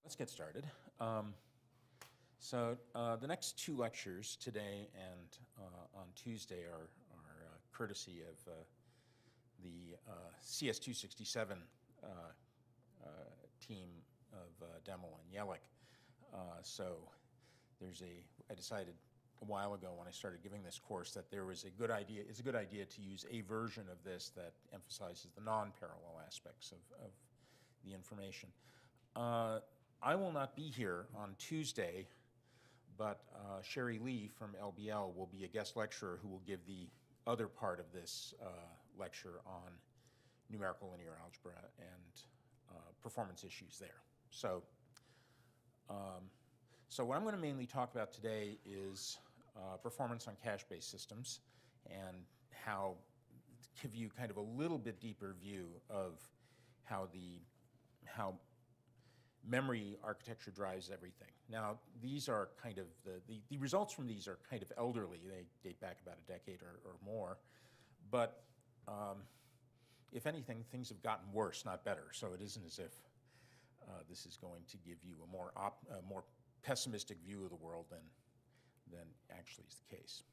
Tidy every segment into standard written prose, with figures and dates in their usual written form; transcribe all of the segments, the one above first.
Let's get started. The next two lectures, today and on Tuesday, are courtesy of the CS267 team of Demel and Yellick. I decided a while ago when I started giving this course that it's a good idea to use a version of this that emphasizes the non-parallel aspects of the information. I will not be here on Tuesday, but Sherry Lee from LBL will be a guest lecturer who will give the other part of this lecture on numerical linear algebra and performance issues there. So what I'm going to mainly talk about today is performance on cache-based systems and give you kind of a little bit deeper view of how memory architecture drives everything. Now, these are kind of the results from these are kind of elderly. They date back about a decade or more. But if anything, things have gotten worse, not better. So it isn't as if this is going to give you a more pessimistic view of the world than actually is the case.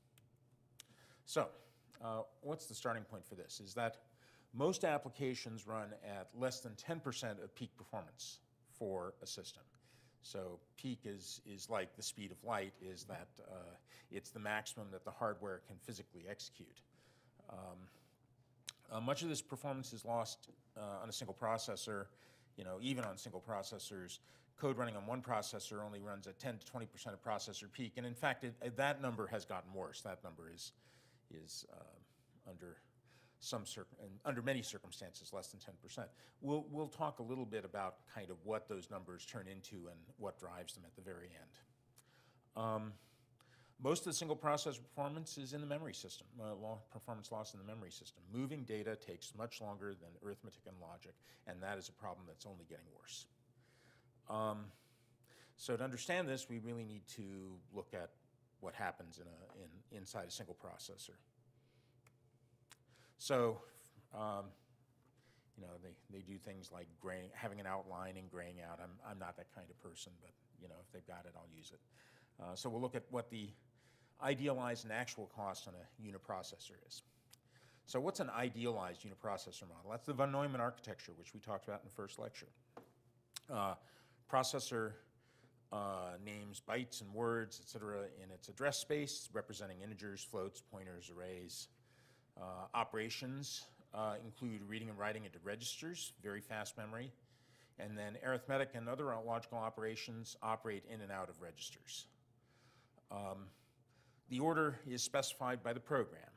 So what's the starting point for this? Is that most applications run at less than 10% of peak performance for a system. So peak is like the speed of light, is that it's the maximum that the hardware can physically execute. Much of this performance is lost on a single processor. Even on single processors, code running on one processor only runs at 10 to 20% of processor peak, and in fact, that number has gotten worse. That number is under many circumstances less than 10%. We'll talk a little bit about kind of what those numbers turn into and what drives them at the very end. Most of the single processor performance is in the memory system, performance loss in the memory system. Moving data takes much longer than arithmetic and logic, and that is a problem that's only getting worse. So to understand this, we really need to look at what happens inside a single processor. So, they do things like having an outline and graying out. I'm not that kind of person, but if they've got it, I'll use it. So we'll look at what the idealized and actual cost on a uniprocessor is. So what's an idealized uniprocessor model? That's the von Neumann architecture, which we talked about in the first lecture. Processor names bytes and words, etc., in its address space, representing integers, floats, pointers, arrays. Operations include reading and writing into registers, very fast memory, and then arithmetic and other logical operations operate in and out of registers. The order is specified by the program.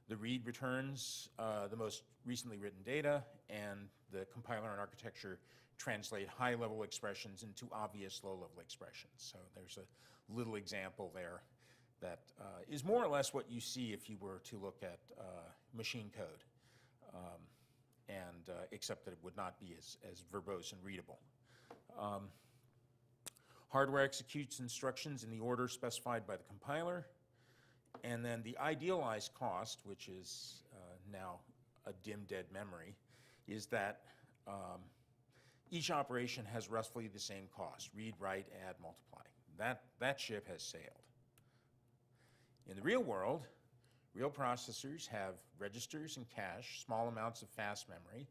The read returns the most recently written data, and the compiler and architecture translate high-level expressions into obvious low-level expressions. So there's a little example there that is more or less what you see if you were to look at machine code, except that it would not be as verbose and readable. Hardware executes instructions in the order specified by the compiler, and then the idealized cost, which is now a dim dead memory, is that each operation has roughly the same cost: read, write, add, multiply. That ship has sailed. In the real world, real processors have registers and cache, small amounts of fast memory,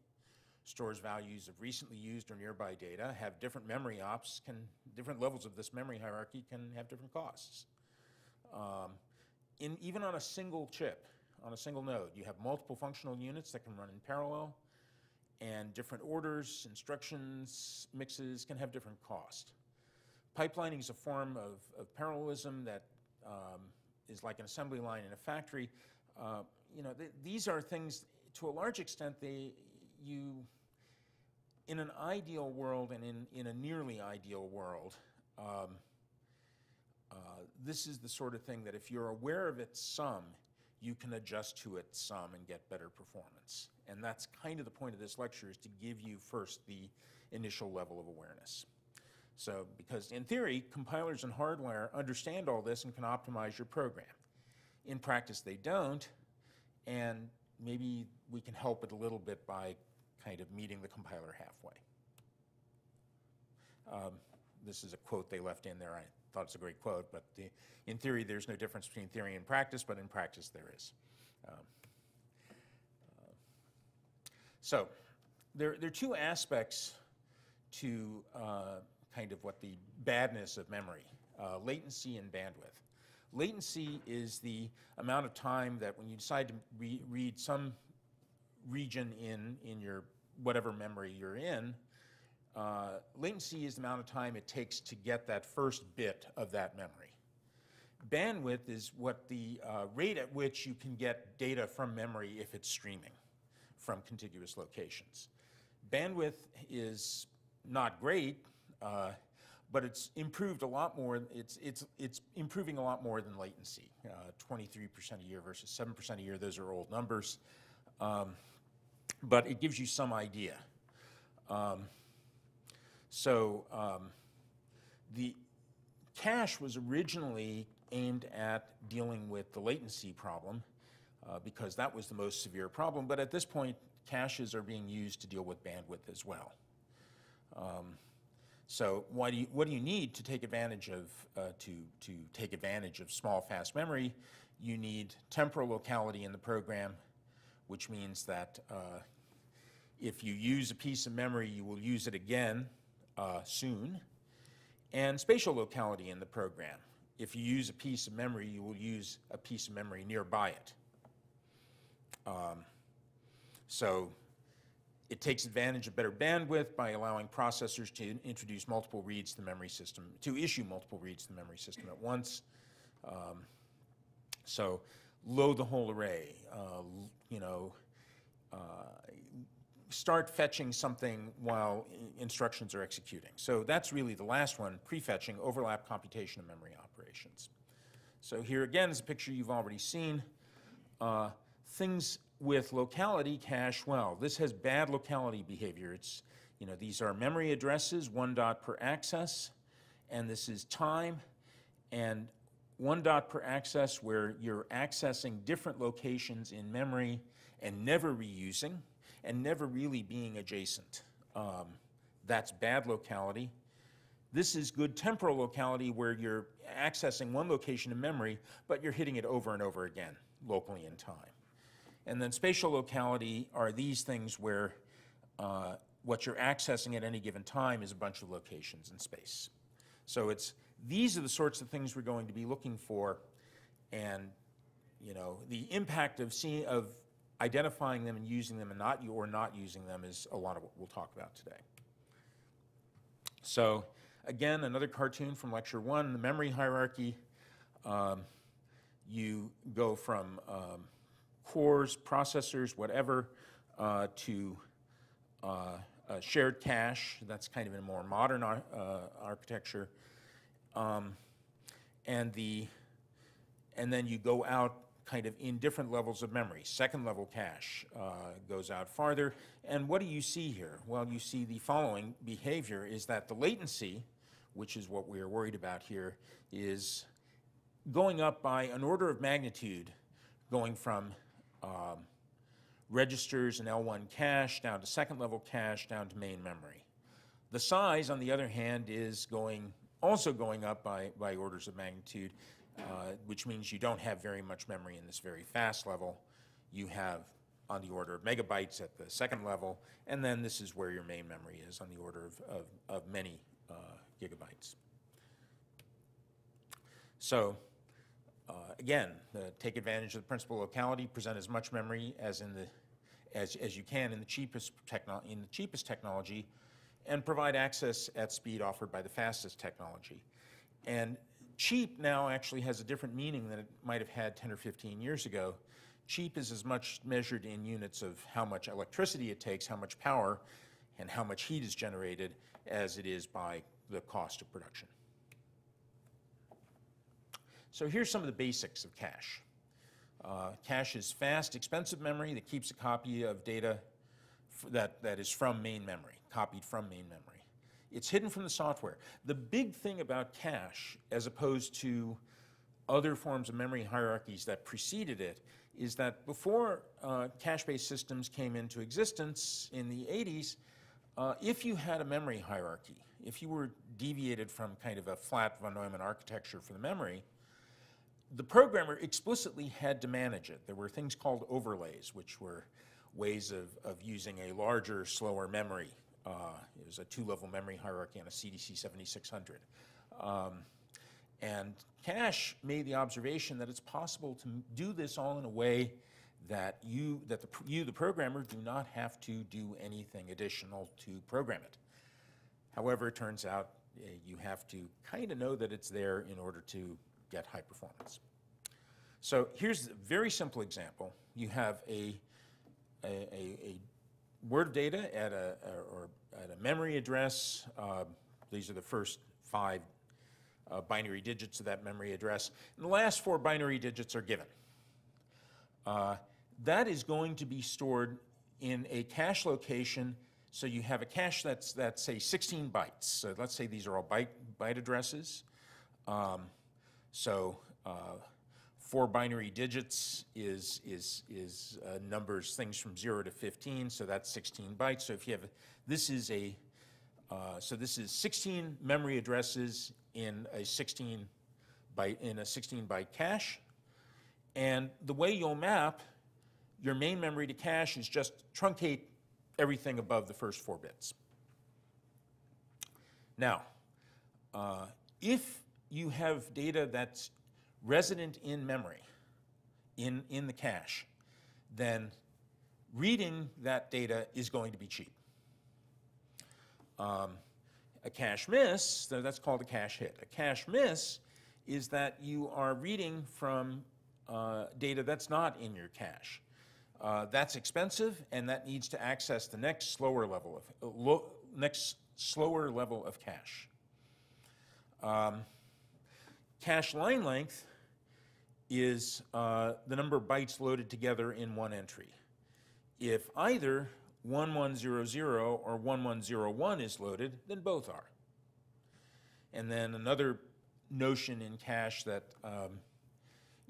stores values of recently used or nearby data, have different memory ops, different levels of this memory hierarchy can have different costs. Even on a single chip, on a single node, you have multiple functional units that can run in parallel, and different orders, instructions, mixes can have different cost. Pipelining is a form of parallelism that is like an assembly line in a factory. These are things, to a large extent, in an ideal world and in a nearly ideal world, this is the sort of thing that if you're aware of its sum, you can adjust to its sum and get better performance. And that's kind of the point of this lecture, is to give you first the initial level of awareness. So, because in theory, compilers and hardware understand all this and can optimize your program. In practice, they don't, and maybe we can help it a little bit by kind of meeting the compiler halfway. this is a quote they left in there. I thought it's a great quote, but in theory, there's no difference between theory and practice, but in practice, there is. So there are two aspects to kind of what the badness of memory, latency and bandwidth. Latency is the amount of time that when you decide to read some region in your whatever memory you're in, latency is the amount of time it takes to get that first bit of that memory. Bandwidth is what the rate at which you can get data from memory if it's streaming from contiguous locations. Bandwidth is not great, but it's improved a lot more. It's improving a lot more than latency. 23% a year versus 7% a year. Those are old numbers, but it gives you some idea. The cache was originally aimed at dealing with the latency problem because that was the most severe problem. But at this point, caches are being used to deal with bandwidth as well. So what do you need to take advantage of to take advantage of small, fast memory? You need temporal locality in the program, which means that if you use a piece of memory, you will use it again soon, and spatial locality in the program. If you use a piece of memory, you will use a piece of memory nearby it. So it takes advantage of better bandwidth by allowing processors to introduce multiple reads to the memory system, to issue multiple reads to the memory system at once. So load the whole array, start fetching something while instructions are executing. So that's really the last one, prefetching, overlap computation of memory operations. So here again is a picture you've already seen. Things with locality cache well. This has bad locality behavior. It's, these are memory addresses, 1 dot per access, and this is time, and 1 dot per access where you're accessing different locations in memory and never reusing and never really being adjacent. That's bad locality. This is good temporal locality where you're accessing one location in memory, but you're hitting it over and over again locally in time. And then spatial locality are these things where what you're accessing at any given time is a bunch of locations in space. So these are the sorts of things we're going to be looking for, and the impact of identifying them and using them and not using them is a lot of what we'll talk about today. So again, another cartoon from lecture 1, the memory hierarchy. You go from cores, processors, whatever, to shared cache. That's kind of in a more modern architecture. And then you go out kind of in different levels of memory. Second level cache goes out farther. And what do you see here? Well, you see the following behavior is that the latency, which is what we are worried about here, is going up by an order of magnitude, going from registers and L1 cache down to second level cache down to main memory. The size, on the other hand, is also going up by orders of magnitude, which means you don't have very much memory in this very fast level. You have on the order of megabytes at the second level, and then this is where your main memory is on the order of many gigabytes. So again, take advantage of the principal locality, present as much memory as you can in the cheapest technology, and provide access at speed offered by the fastest technology. And cheap now actually has a different meaning than it might have had 10 or 15 years ago. Cheap is as much measured in units of how much electricity it takes, how much power, and how much heat is generated, as it is by the cost of production. So here's some of the basics of cache. Cache is fast, expensive memory that keeps a copy of data that is from main memory, copied from main memory. It's hidden from the software. The big thing about cache, as opposed to other forms of memory hierarchies that preceded it, is that before cache-based systems came into existence in the 80s, If you had a memory hierarchy, if you were deviated from kind of a flat von Neumann architecture for the memory, the programmer explicitly had to manage it. There were things called overlays, which were ways of using a larger, slower memory. It was a two-level memory hierarchy on a CDC 7600. And Cache made the observation that it's possible to do this all in a way that the programmer, do not have to do anything additional to program it. However, it turns out you have to kind of know that it's there in order to get high performance. So here's a very simple example. You have a word of data at a memory address. These are the first 5 binary digits of that memory address. And the last 4 binary digits are given. That is going to be stored in a cache location. So you have a cache that's say 16 bytes. So let's say these are all byte addresses. 4 binary digits is numbers, things from 0 to 15. So that's 16 bytes. So if you have this is 16 memory addresses in a 16 byte cache. And the way you'll map your main memory to cache is just truncate everything above the first 4 bits. Now, if you have data that's resident in memory, in the cache, then reading that data is going to be cheap. A cache miss, that's called a cache hit. A cache miss is that you are reading from data that's not in your cache. That's expensive, and that needs to access the next slower level of cache. Cache line length is the number of bytes loaded together in one entry. If either 1100 or 1101 is loaded, then both are. And then another notion in cache that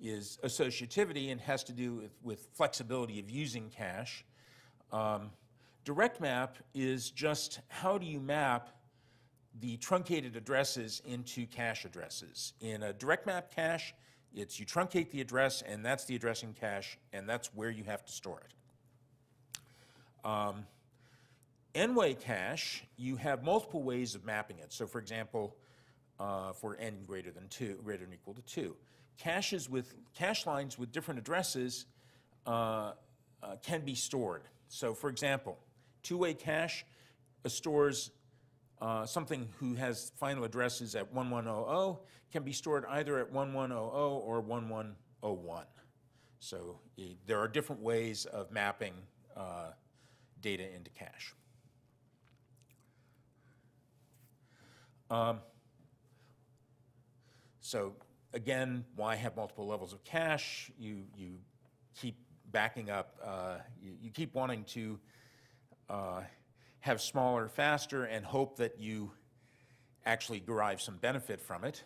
is associativity and has to do with flexibility of using cache. Direct map is just how do you map the truncated addresses into cache addresses. In a direct map cache, it's you truncate the address, and that's the addressing cache, and that's where you have to store it. N-way cache, you have multiple ways of mapping it. So for example, for n greater than equal to 2. Cache lines with different addresses can be stored. So for example, two-way cache stores something who has final addresses at 1100 can be stored either at 1100 or 1101. So there are different ways of mapping data into cache. So again, why have multiple levels of cache? You keep backing up, you keep wanting to have smaller, faster, and hope that you actually derive some benefit from it.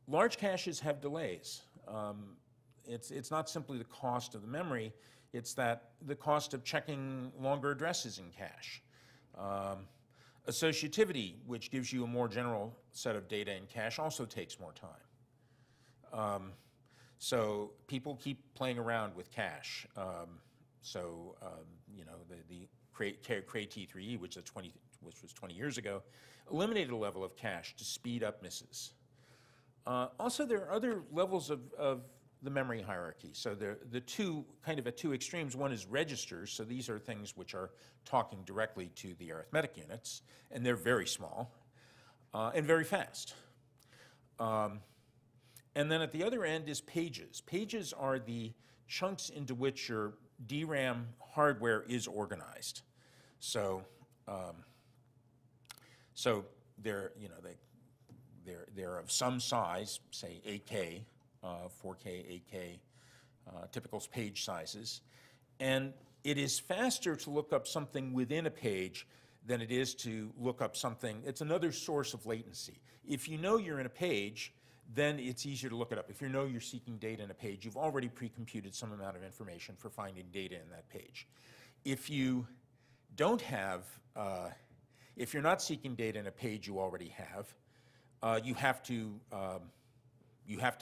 Large caches have delays. It's not simply the cost of the memory, it's that the cost of checking longer addresses in cache. Associativity, which gives you a more general set of data in cache, also takes more time. So people keep playing around with cache. You know, the Cray T3E, which was 20 years ago, eliminated a level of cache to speed up misses. Also, there are other levels of the memory hierarchy. So the two, kind of at two extremes, one is registers. So these are things which are talking directly to the arithmetic units, and they're very small and very fast. And then at the other end is pages. Pages are the chunks into which your DRAM hardware is organized. So, they're of some size, say 8K, 4K, 8K, typical page sizes, and it is faster to look up something within a page than it is to look up something. It's another source of latency. If you know you're in a page, then it's easier to look it up. If you know you're seeking data in a page, you've already pre-computed some amount of information for finding data in that page. If you don't have, if you're not seeking data in a page you already have, you have to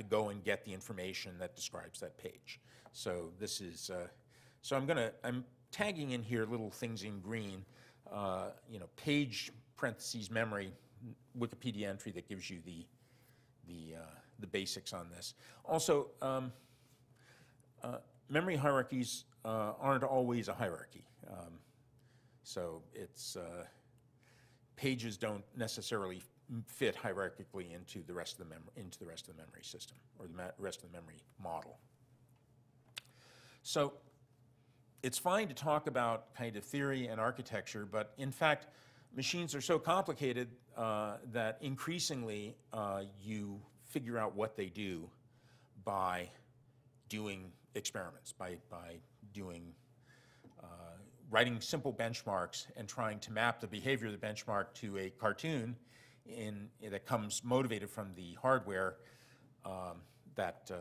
go and get the information that describes that page. So this is, so I'm tagging in here little things in green, you know, page parentheses memory Wikipedia entry that gives you the basics on this. Also, memory hierarchies aren't always a hierarchy. So it's, pages don't necessarily fit hierarchically into the rest of the memory system, or the rest of the memory model. So it's fine to talk about kind of theory and architecture, but in fact, machines are so complicated that increasingly you figure out what they do by doing experiments, by doing writing simple benchmarks and trying to map the behavior of the benchmark to a cartoon that comes motivated from the hardware that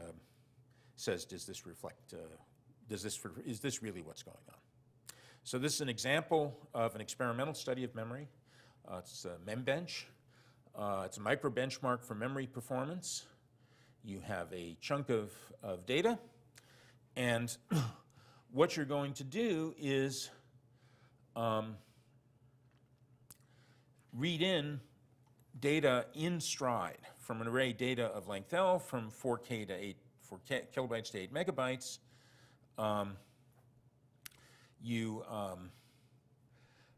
says, does this reflect, is this really what's going on? So this is an example of an experimental study of memory. It's a MemBench. It's a micro benchmark for memory performance. You have a chunk of data, and what you're going to do is read in data in stride from an array data of length L from 4 kilobytes to 8 megabytes.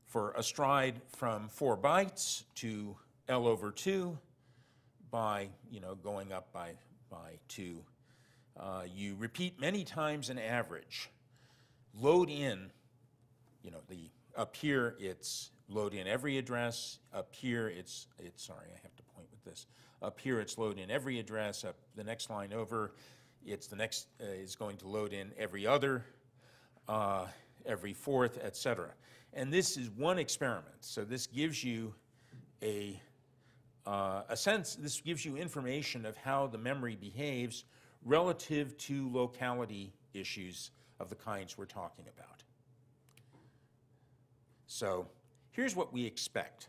For a stride from 4 bytes to L over 2 by, you know, going up by 2. You repeat many times an average. Load in, you know, up here it's load in every address. Up here it's sorry, I have to point with this. Up here it's load in every address. Up the next line over, it's the next is going to load in every other, every fourth, etc. And this is one experiment. So this gives you a sense, this gives you information of how the memory behaves relative to locality issues of the kinds we're talking about. So here's what we expect.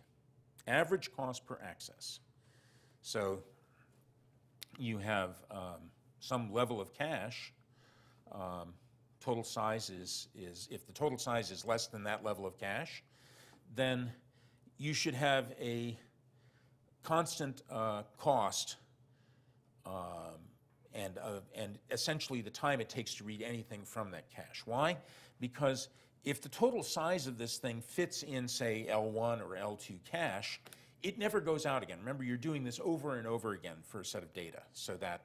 Average cost per access. So you have some level of cache. Total size is, if the total size is less than that level of cache, then you should have a constant cost and essentially the time it takes to read anything from that cache. Why? Because if the total size of this thing fits in, say, L1 or L2 cache, it never goes out again. Remember, you're doing this over and over again for a set of data, so that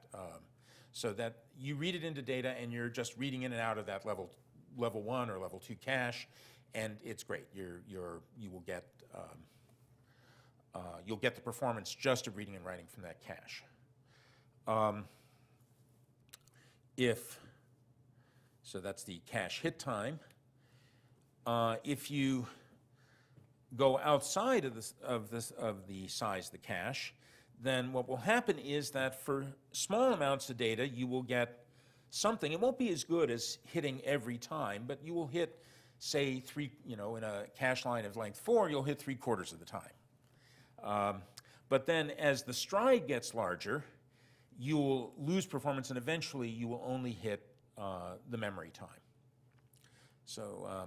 you read it into data and you're just reading in and out of that level 1 or level 2 cache, and it's great. You'll get the performance just of reading and writing from that cache. So that's the cache hit time. If you go outside of the size of the cache, then what will happen is that for small amounts of data, you will get something. It won't be as good as hitting every time, but you will hit, say, in a cache line of length 4, you'll hit 3/4 of the time. But then as the stride gets larger, you will lose performance, and eventually you will only hit the memory time. So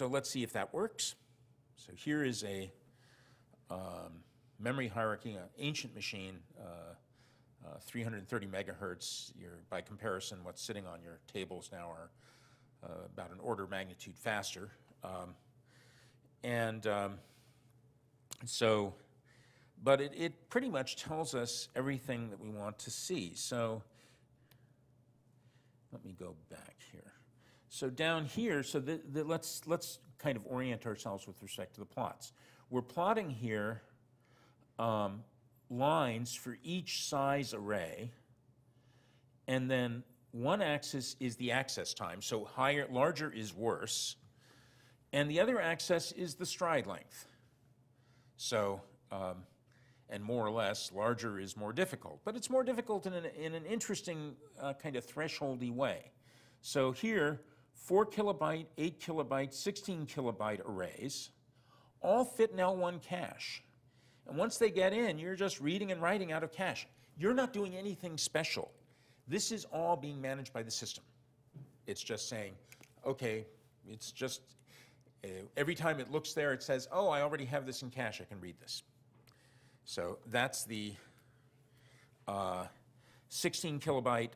let's see if that works. So here is a memory hierarchy, an ancient machine, 330 megahertz. By comparison, what's sitting on your tables now are about an order of magnitude faster. But it pretty much tells us everything that we want to see. So let me go back here. So down here, so let's kind of orient ourselves with respect to the plots. We're plotting here lines for each size array, and then one axis is the access time, so larger is worse, and the other axis is the stride length. So, and more or less, larger is more difficult, but it's more difficult in an interesting kind of thresholdy way. So here, 4 kilobyte, 8 kilobyte, 16 kilobyte arrays all fit in L1 cache. And once they get in, you're just reading and writing out of cache. You're not doing anything special. This is all being managed by the system. It's just saying, okay, it's just, every time it looks there, it says, oh, I already have this in cache, I can read this. So that's the 16 kilobyte,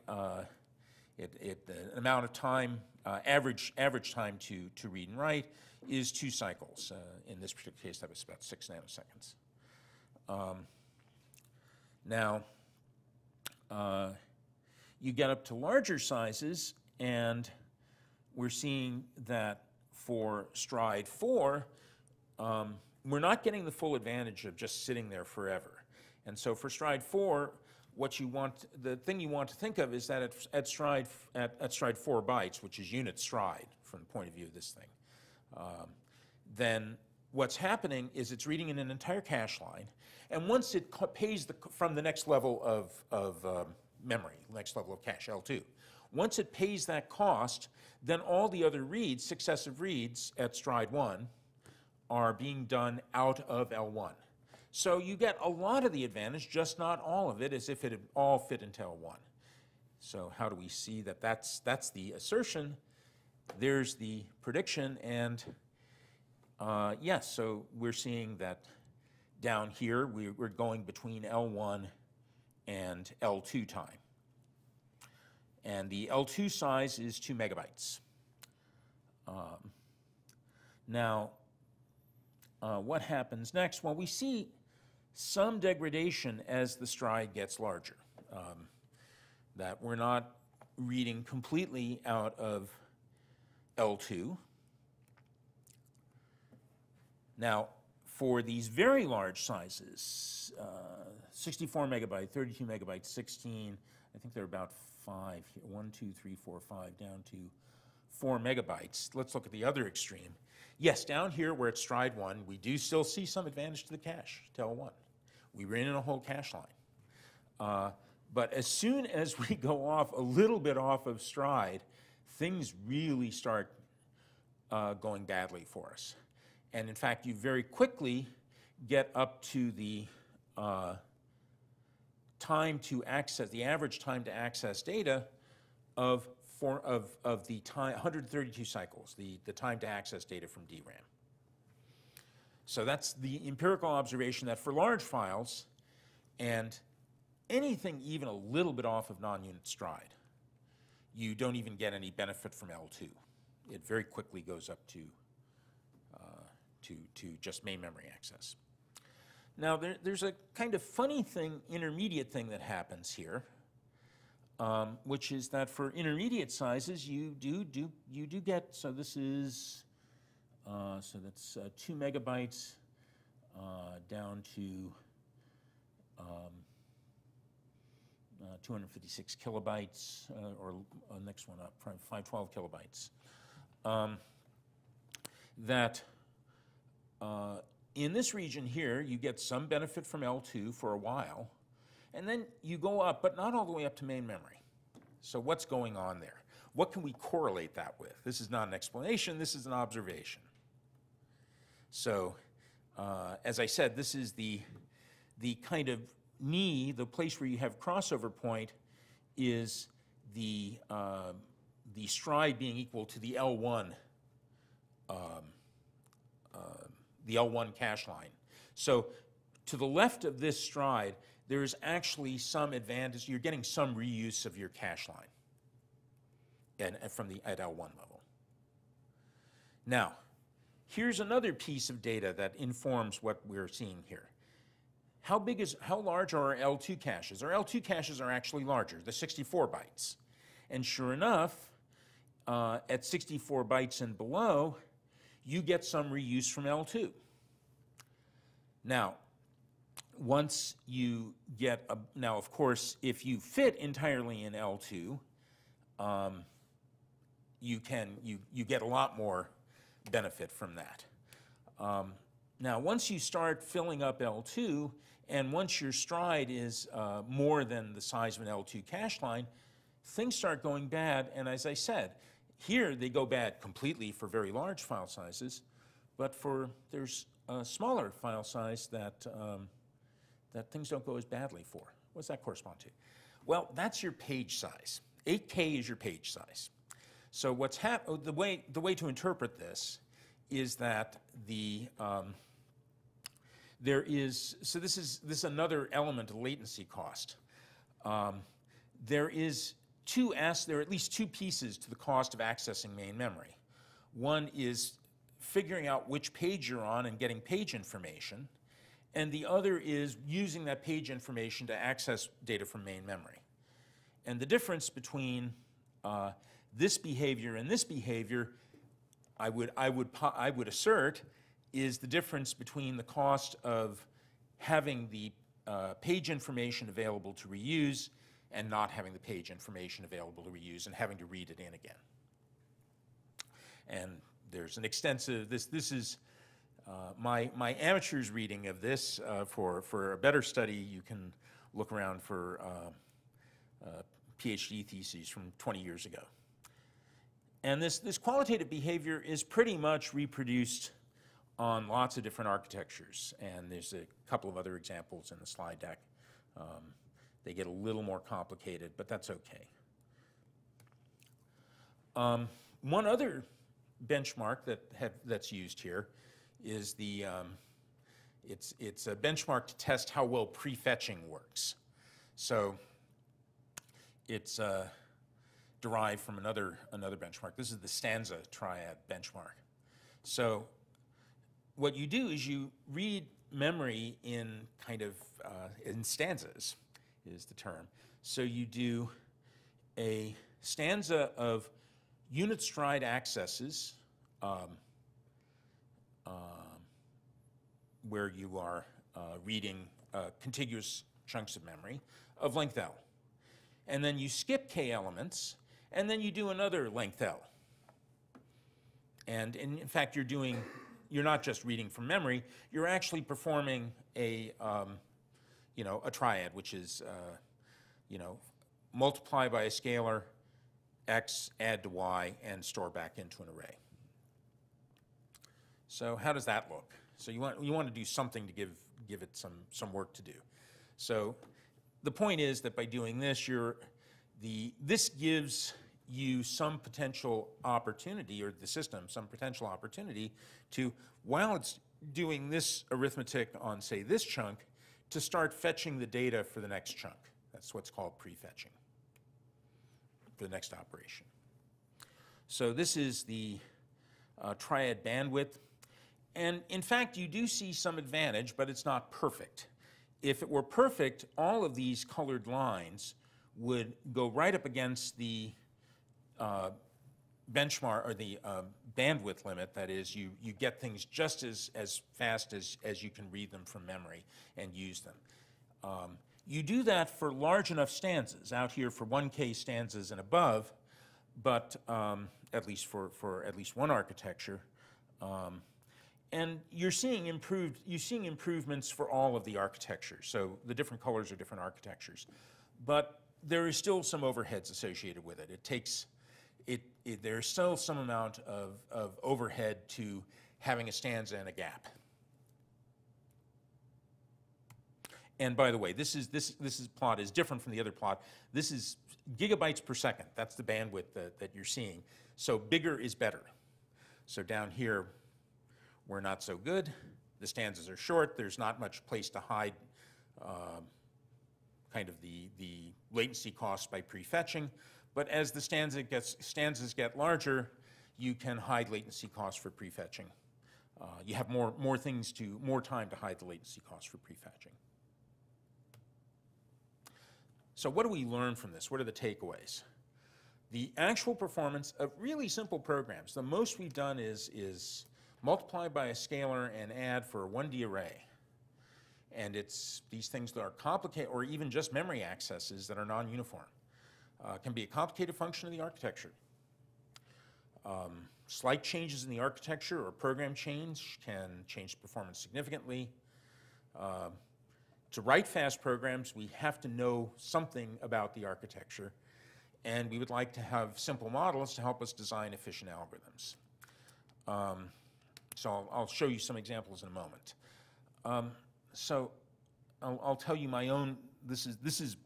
the amount of time, average time to read and write is 2 cycles. In this particular case, that was about 6 nanoseconds. Now, you get up to larger sizes, and we're seeing that for stride 4, we're not getting the full advantage of just sitting there forever. And so for stride 4, the thing you want to think of is that at stride 4 bytes, which is unit stride from the point of view of this thing, then what's happening is it's reading in an entire cache line, and once it pays from the next level of memory, next level of cache, L2, once it pays that cost, then all the other reads, successive reads at stride 1, are being done out of L1. So you get a lot of the advantage, just not all of it, as if it had all fit into L1. So how do we see that that's the assertion? There's the prediction, and yes, so we're seeing that down here, we're going between L1 and L2 time. And the L2 size is 2 megabytes. Now, what happens next? Well, we see some degradation as the stride gets larger, that we're not reading completely out of L2. Now, for these very large sizes, 64 megabyte, 32 megabyte, 16, I think they're about 5 here, 1, 2, 3, 4, 5, down to 4 megabytes. Let's look at the other extreme. Yes, down here where it's stride 1, we do still see some advantage to the cache, to L1. We ran in a whole cache line. But as soon as we go off a little bit off of stride, things really start going badly for us. And in fact, you very quickly get up to the time to access, the average time to access data of the time, 132 cycles, the time to access data from DRAM. So that's the empirical observation that for large files and anything even a little bit off of non-unit stride, you don't even get any benefit from L2. It very quickly goes up to just main memory access. Now there's a kind of funny thing, intermediate thing that happens here, which is that for intermediate sizes you do get, so this is so that's 2 megabytes down to 256 kilobytes, or next one up, 512 kilobytes. That in this region here, you get some benefit from L2 for a while, and then you go up, but not all the way up to main memory. So what's going on there? What can we correlate that with? This is not an explanation, this is an observation. So, as I said, this is the kind of knee, the place where you have crossover point is the stride being equal to the L1 cache line. So to the left of this stride, there's actually some advantage. You're getting some reuse of your cache line and at L1 level. Now, here's another piece of data that informs what we're seeing here. How large are our L2 caches? Our L2 caches are actually larger, the 64 bytes. And sure enough, at 64 bytes and below, you get some reuse from L2. Now, once you get, now of course, if you fit entirely in L2, you get a lot more benefit from that. Now, once you start filling up L2, and once your stride is more than the size of an L2 cache line, things start going bad. And as I said, Here, they go bad completely for very large file sizes, but there's a smaller file size that, that things don't go as badly for. What does that correspond to? Well, that's your page size. 8K is your page size. So the way to interpret this is that this is another element of latency cost. There are at least two pieces to the cost of accessing main memory. One is figuring out which page you're on and getting page information, and the other is using that page information to access data from main memory. And the difference between this behavior and this behavior, I would assert, is the difference between the cost of having the page information available to reuse and not having the page information available to reuse and having to read it in again. And there's an extensive, this is my amateur's reading of this. For a better study, you can look around for PhD theses from 20 years ago. And this qualitative behavior is pretty much reproduced on lots of different architectures. And there's a couple of other examples in the slide deck. They get a little more complicated, but that's okay. One other benchmark that's used here is it's a benchmark to test how well prefetching works. So it's derived from another benchmark. This is the stanza triad benchmark. So what you do is you read memory in in stanzas, is the term. So you do a stanza of unit stride accesses where you are reading contiguous chunks of memory of length L. And then you skip K elements, and then you do another length L. And in fact, you're not just reading from memory, you're actually performing a triad, which is, multiply by a scalar, X, add to Y, and store back into an array. So how does that look? So you want to do something to give it some work to do. So the point is that by doing this, this gives you some potential opportunity, or the system some potential opportunity to, while it's doing this arithmetic on, say, this chunk, to start fetching the data for the next chunk. That's what's called prefetching for the next operation. So this is the triad bandwidth. And in fact, you do see some advantage, but it's not perfect. If it were perfect, all of these colored lines would go right up against the benchmark, or the bandwidth limit. That is, you get things just as fast as you can read them from memory and use them. You do that for large enough stanzas, out here for 1K stanzas and above, but at least for at least one architecture. And you're seeing improvements for all of the architectures. So the different colors are different architectures. But there is still some overheads associated with it. There's still some amount of overhead to having a stanza and a gap. And by the way, this plot is different from the other plot. This is gigabytes per second. That's the bandwidth that you're seeing. So bigger is better. So down here, we're not so good. The stanzas are short. There's not much place to hide kind of the latency costs by prefetching. But as the stanzas get larger, you can hide latency costs for prefetching. You have more time to hide the latency costs for prefetching. So what do we learn from this? What are the takeaways? The actual performance of really simple programs. The most we've done is multiply by a scalar and add for a 1D array. And it's these things that are complicated, or even just memory accesses that are non-uniform. Can be a complicated function of the architecture. Slight changes in the architecture or program change can change performance significantly. To write fast programs, we have to know something about the architecture. and we would like to have simple models to help us design efficient algorithms. So I'll show you some examples in a moment. So I'll tell you my own, this is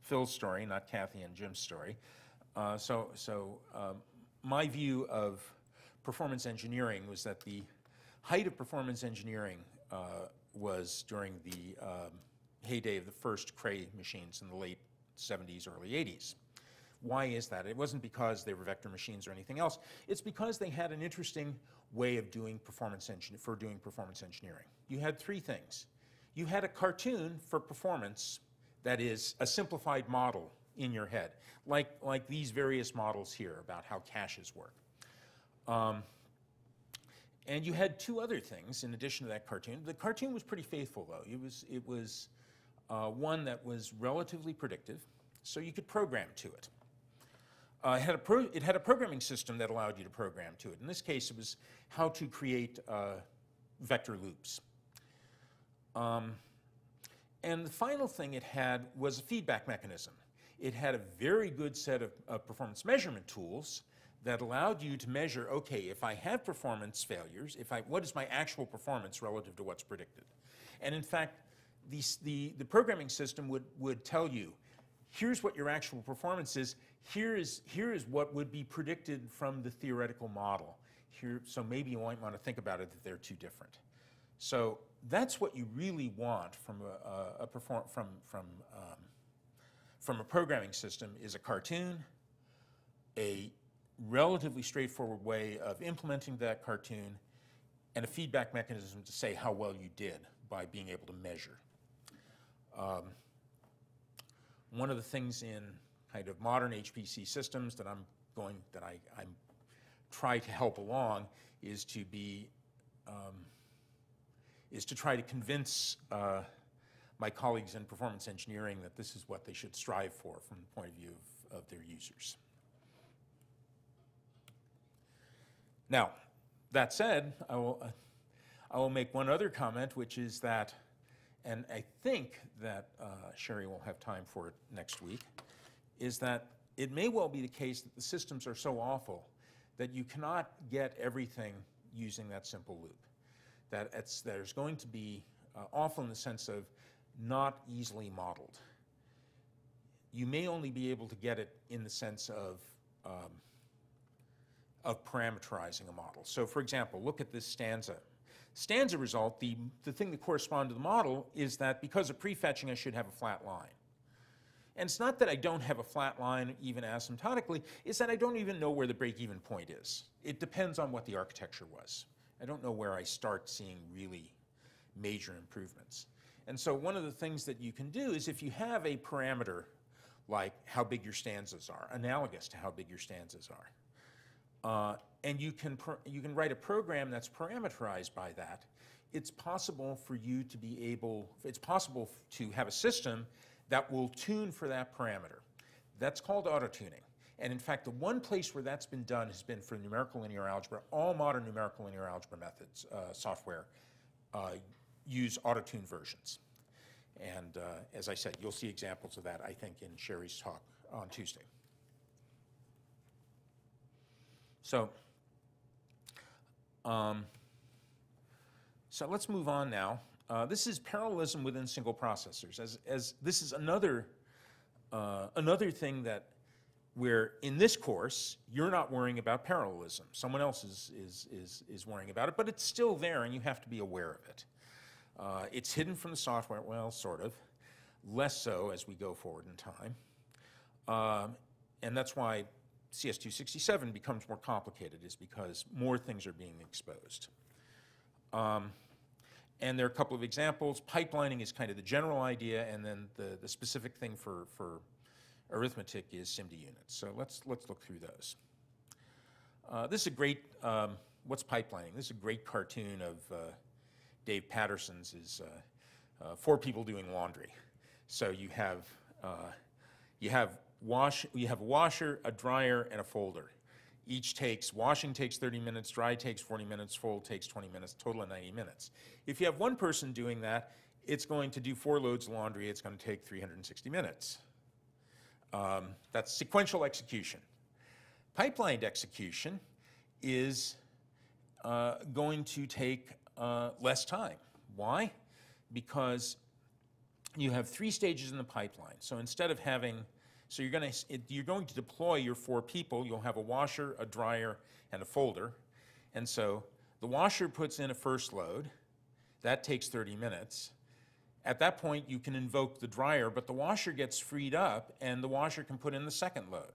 Phil's story, not Kathy and Jim's story. My view of performance engineering was that the height of performance engineering was during the heyday of the first Cray machines in the late 70s, early 80s. Why is that? It wasn't because they were vector machines or anything else. It's because they had an interesting way of doing performance engineering. You had three things. You had a cartoon for performance that is a simplified model in your head, like these various models here about how caches work. And you had two other things in addition to that cartoon. The cartoon was pretty faithful, though. It was one that was relatively predictive, so you could program to it. It had a programming system that allowed you to program to it. In this case, it was how to create vector loops. And the final thing it had was a feedback mechanism. It had a very good set of performance measurement tools that allowed you to measure, okay, if I have performance failures, what is my actual performance relative to what's predicted? And in fact, the programming system would tell you, here's what your actual performance is, here is what would be predicted from the theoretical model. So maybe you might want to think about it that they're two different. So that's what you really want from a programming system, is a cartoon, a relatively straightforward way of implementing that cartoon, and a feedback mechanism to say how well you did by being able to measure. One of the things in kind of modern HPC systems that I'm try to help along is to try to convince my colleagues in performance engineering that this is what they should strive for from the point of view of their users. Now, that said, I will make one other comment, which is that, and I think that Sherry will have time for it next week, is that it may well be the case that the systems are so awful that you cannot get everything using that simple loop. That there's going to be awful in the sense of not easily modeled. You may only be able to get it in the sense of parameterizing a model. So for example, look at this stanza result. The thing that corresponds to the model is that because of prefetching, I should have a flat line. And it's not that I don't have a flat line even asymptotically, it's that I don't even know where the break-even point is. It depends on what the architecture was. I don't know where I start seeing really major improvements. And so one of the things that you can do is if you have a parameter like how big your stanzas are, analogous to how big your stanzas are, and you can write a program that's parameterized by that, it's possible for you to be able, it's possible to have a system that will tune for that parameter. That's called auto-tuning. And in fact, the one place where that's been done has been for numerical linear algebra. All modern numerical linear algebra methods, software, use auto-tune versions. And as I said, you'll see examples of that, I think, in Sherry's talk on Tuesday. So let's move on now. This is parallelism within single processors. As this is another thing that where in this course you're not worrying about parallelism. Someone else is worrying about it, but it's still there, and you have to be aware of it. It's hidden from the software, well, sort of, less so as we go forward in time, and that's why CS267 becomes more complicated, is because more things are being exposed. And there are a couple of examples. Pipelining is kind of the general idea, and then the specific thing for arithmetic is SIMD units. So let's look through those. This is a great, what's pipelining? This is a great cartoon of Dave Patterson's is 4 people doing laundry. So you have a washer, a dryer, and a folder. Washing takes 30 minutes, dry takes 40 minutes, fold takes 20 minutes, total of 90 minutes. If you have one person doing that, it's going to do 4 loads of laundry, it's going to take 360 minutes. That's sequential execution. Pipelined execution is going to take less time. Why? Because you have 3 stages in the pipeline. So instead of having, so you're going to deploy your 4 people. You'll have a washer, a dryer, and a folder. And so the washer puts in a first load. That takes 30 minutes. At that point, you can invoke the dryer, but the washer gets freed up, and the washer can put in the second load.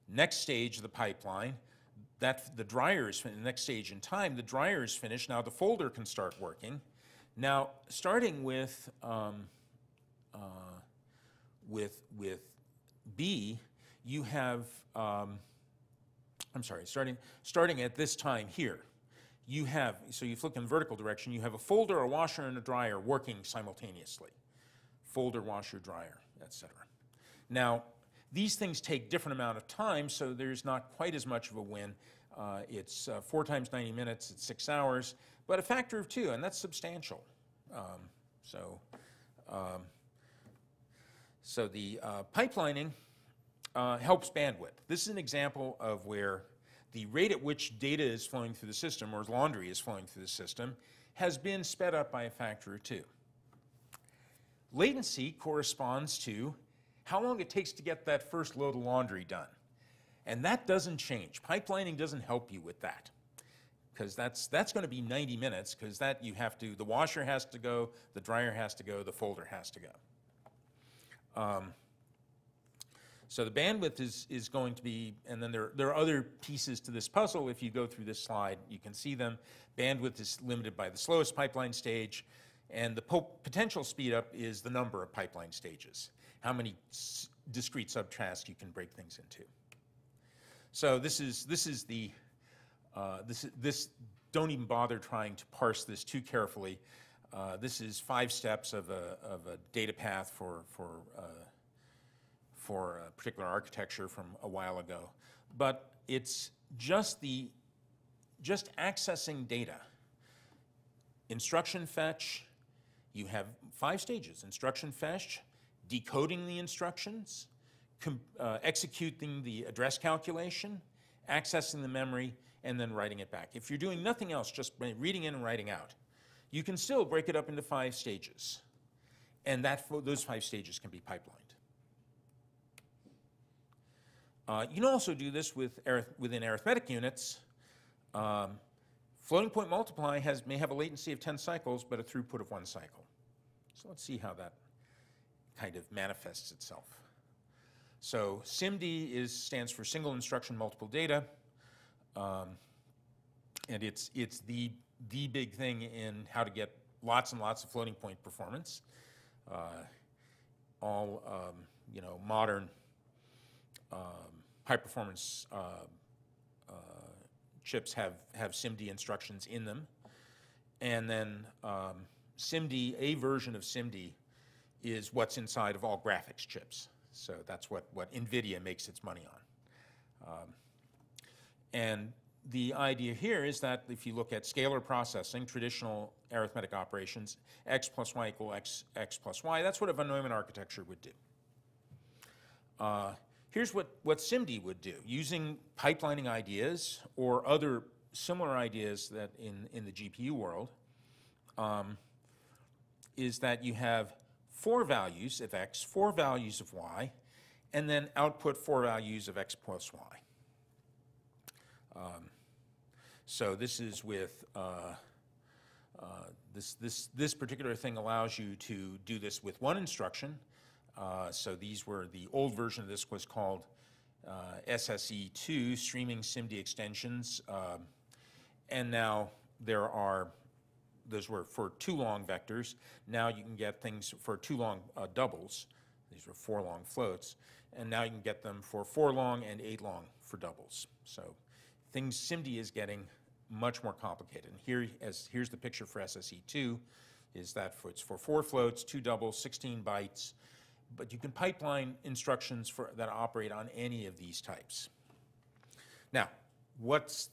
Next stage of the pipeline, the dryer is the next stage in time. The dryer is finished. Now the folder can start working. Now, starting with B, you have starting at this time here. You have, so you flick in vertical direction, you have a folder, a washer, and a dryer working simultaneously. Folder, washer, dryer, etc. Now, these things take different amount of time, so there's not quite as much of a win. It's 4 times 90 minutes, it's 6 hours, but a factor of 2, and that's substantial. So the pipelining helps bandwidth. This is an example of where the rate at which data is flowing through the system, or laundry is flowing through the system, has been sped up by a factor of 2. Latency corresponds to how long it takes to get that first load of laundry done. And that doesn't change. Pipelining doesn't help you with that, because that's going to be 90 minutes, because that you have to, the washer has to go, the dryer has to go, the folder has to go. So the bandwidth is going to be, and then there are other pieces to this puzzle. If you go through this slide, you can see them. Bandwidth is limited by the slowest pipeline stage, and the potential speed up is the number of pipeline stages, how many discrete subtasks you can break things into. So this don't even bother trying to parse this too carefully. This is 5 steps of a data path for a particular architecture from a while ago. But it's just accessing data. Instruction fetch, you have 5 stages. Instruction fetch, decoding the instructions, executing the address calculation, accessing the memory, and then writing it back. If you're doing nothing else, just reading in and writing out, you can still break it up into 5 stages. And those 5 stages can be pipelined. You can also do this within arithmetic units. Floating point multiply may have a latency of 10 cycles, but a throughput of 1 cycle. So let's see how that kind of manifests itself. So SIMD stands for single instruction multiple data, and it's the big thing in how to get lots and lots of floating point performance. Modern high performance chips have SIMD instructions in them, and then SIMD, a version of SIMD, is what's inside of all graphics chips. So that's what NVIDIA makes its money on. And the idea here is that if you look at scalar processing, traditional arithmetic operations, x plus y equal x plus y, that's what a von Neumann architecture would do. Here's what SIMD would do, using pipelining ideas or other similar ideas that in the GPU world, is that you have 4 values of x, 4 values of y, and then output 4 values of x plus y. So this is with this particular thing allows you to do this with 1 instruction. So these were, the old version of this was called SSE2, Streaming SIMD Extensions. And now those were for 2 long vectors. Now you can get things for 2 long doubles. These were 4 long floats. And now you can get them for 4 long and 8 long for doubles. So SIMD is getting much more complicated. And here's the picture for SSE2, is that it's for 4 floats, 2 doubles, 16 bytes. But you can pipeline instructions that operate on any of these types. Now, what's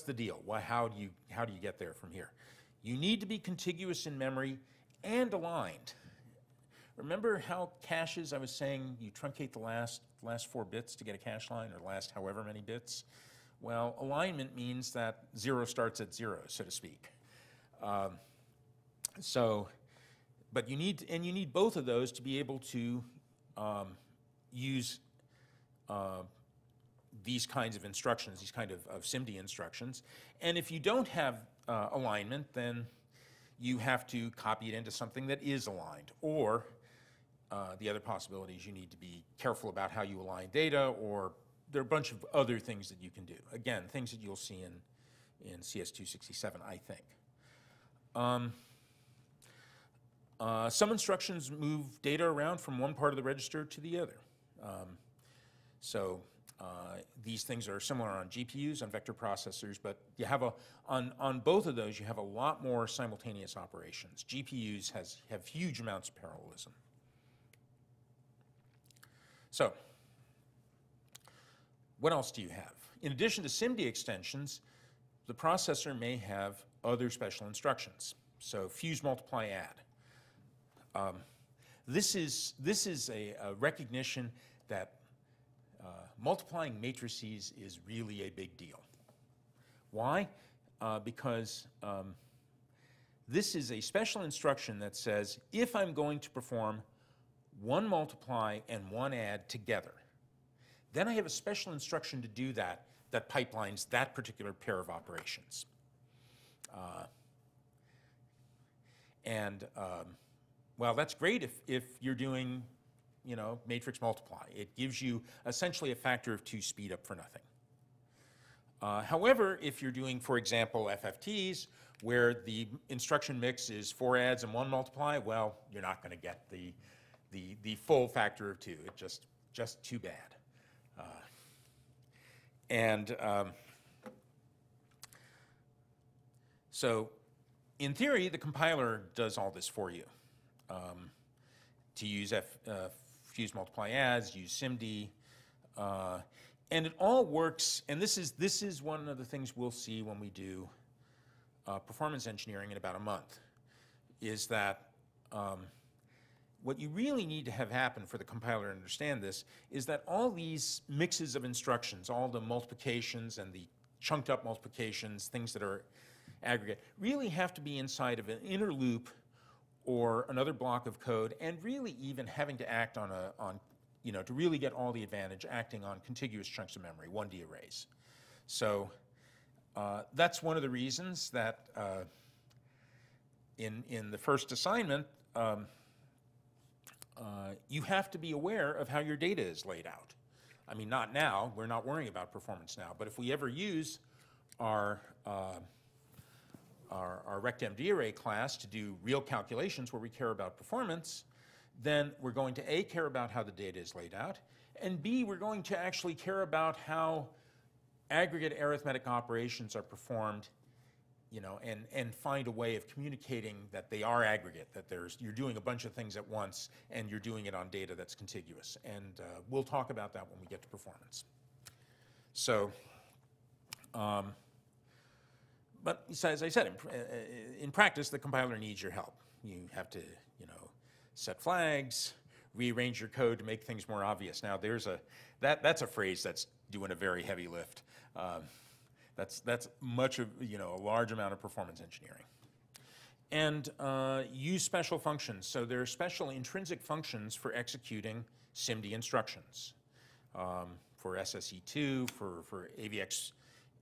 the deal? How do you get there from here? You need to be contiguous in memory and aligned. Remember how caches, I was saying you truncate the last 4 bits to get a cache line, or last however many bits? Well, alignment means that 0 starts at 0, so to speak. But you need both of those to be able to use these kinds of instructions, these kind of SIMD instructions. And if you don't have alignment, then you have to copy it into something that is aligned. Or the other possibility is you need to be careful about how you align data, or there are a bunch of other things that you can do. Again, things that you'll see in CS267, I think. Some instructions move data around from one part of the register to the other. These things are similar on GPUs, on vector processors, but you have on both of those, you have a lot more simultaneous operations. GPUs have huge amounts of parallelism. So, what else do you have? In addition to SIMD extensions, the processor may have other special instructions. So, fuse, multiply, add. This is a recognition that multiplying matrices is really a big deal. Why? Because this is a special instruction that says, if I'm going to perform one multiply and one add together, then I have a special instruction to do that pipelines that particular pair of operations. Well, that's great if you're doing, matrix multiply. It gives you essentially a factor of 2 speed up for nothing. However, if you're doing, for example, FFTs, where the instruction mix is 4 adds and 1 multiply, well, you're not going to get the full factor of 2. It's just too bad. So, in theory, the compiler does all this for you. To use fuse, multiply, adds, use SIMD, and it all works. And this is one of the things we'll see when we do performance engineering in about a month. Is that what you really need to have happen for the compiler to understand this is that all these mixes of instructions, all the multiplications and the chunked up multiplications, things that are aggregate, really have to be inside of an inner loop or another block of code, and really even having to act to really get all the advantage, acting on contiguous chunks of memory, 1D arrays. So that's one of the reasons that in the first assignment, you have to be aware of how your data is laid out. I mean, not now, we're not worrying about performance now, but if we ever use our RectMD array class to do real calculations where we care about performance, then we're going to A, care about how the data is laid out, and B, we're going to actually care about how aggregate arithmetic operations are performed, and find a way of communicating that they are aggregate, that you're doing a bunch of things at once and you're doing it on data that's contiguous. And we'll talk about that when we get to performance. So, but as I said, in practice, the compiler needs your help. You have to, set flags, rearrange your code to make things more obvious. Now, that's a phrase that's doing a very heavy lift. That's much of, a large amount of performance engineering. And use special functions. So there are special intrinsic functions for executing SIMD instructions. For SSE2, for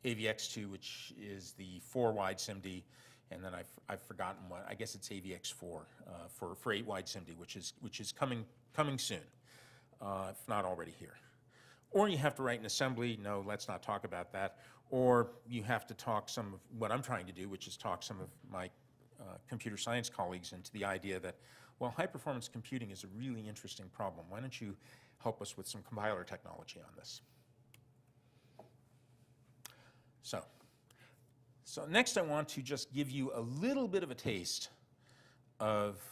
AVX2, which is the 4-wide SIMD, and then I've forgotten what, I guess it's AVX4 for 8-wide SIMD, which is coming soon, if not already here. Or you have to write an assembly. No, let's not talk about that. Or you have to talk some of what I'm trying to do, which is talk some of my computer science colleagues into the idea that, well, high-performance computing is a really interesting problem. Why don't you help us with some compiler technology on this? So next I want to just give you a little bit of a taste of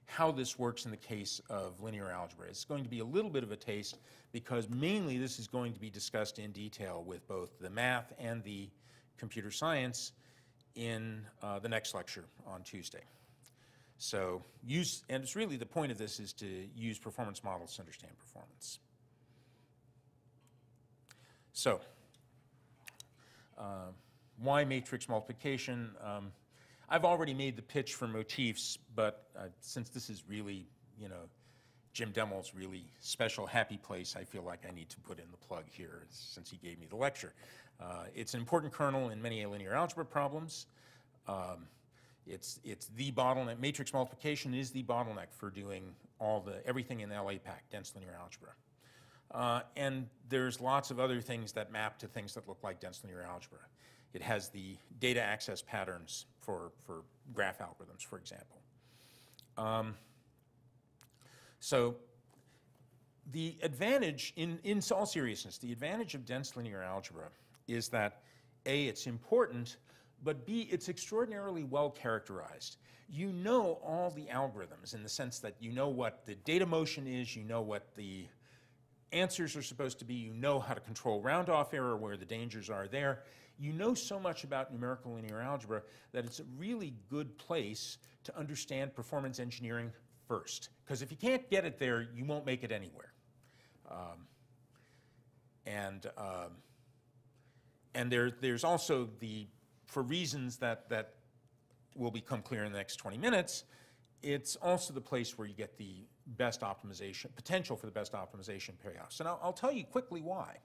how this works in the case of linear algebra. It's going to be a little bit of a taste because mainly this is going to be discussed in detail with both the math and the computer science in the next lecture on Tuesday. So and it's really the point of this is to use performance models to understand performance. So, why matrix multiplication? I've already made the pitch for motifs, but since this is really, Jim Demmel's really special happy place, I feel like I need to put in the plug here since he gave me the lecture. It's an important kernel in many linear algebra problems. It's the bottleneck. Matrix multiplication is the bottleneck for doing everything in LAPACK, dense linear algebra. And there's lots of other things that map to things that look like dense linear algebra. It has the data access patterns for graph algorithms, for example. So the advantage, in all seriousness, the advantage of dense linear algebra is that A, it's important, but B, it's extraordinarily well characterized. You know all the algorithms in the sense that you know what the data motion is, you know what the answers are supposed to be, you know how to control round-off error, where the dangers are there. You know so much about numerical linear algebra that it's a really good place to understand performance engineering first. Because if you can't get it there, you won't make it anywhere. And there's also for reasons that will become clear in the next 20 minutes, it's also the place where you get the best optimization, potential for the best optimization payoffs. And I'll tell you quickly why.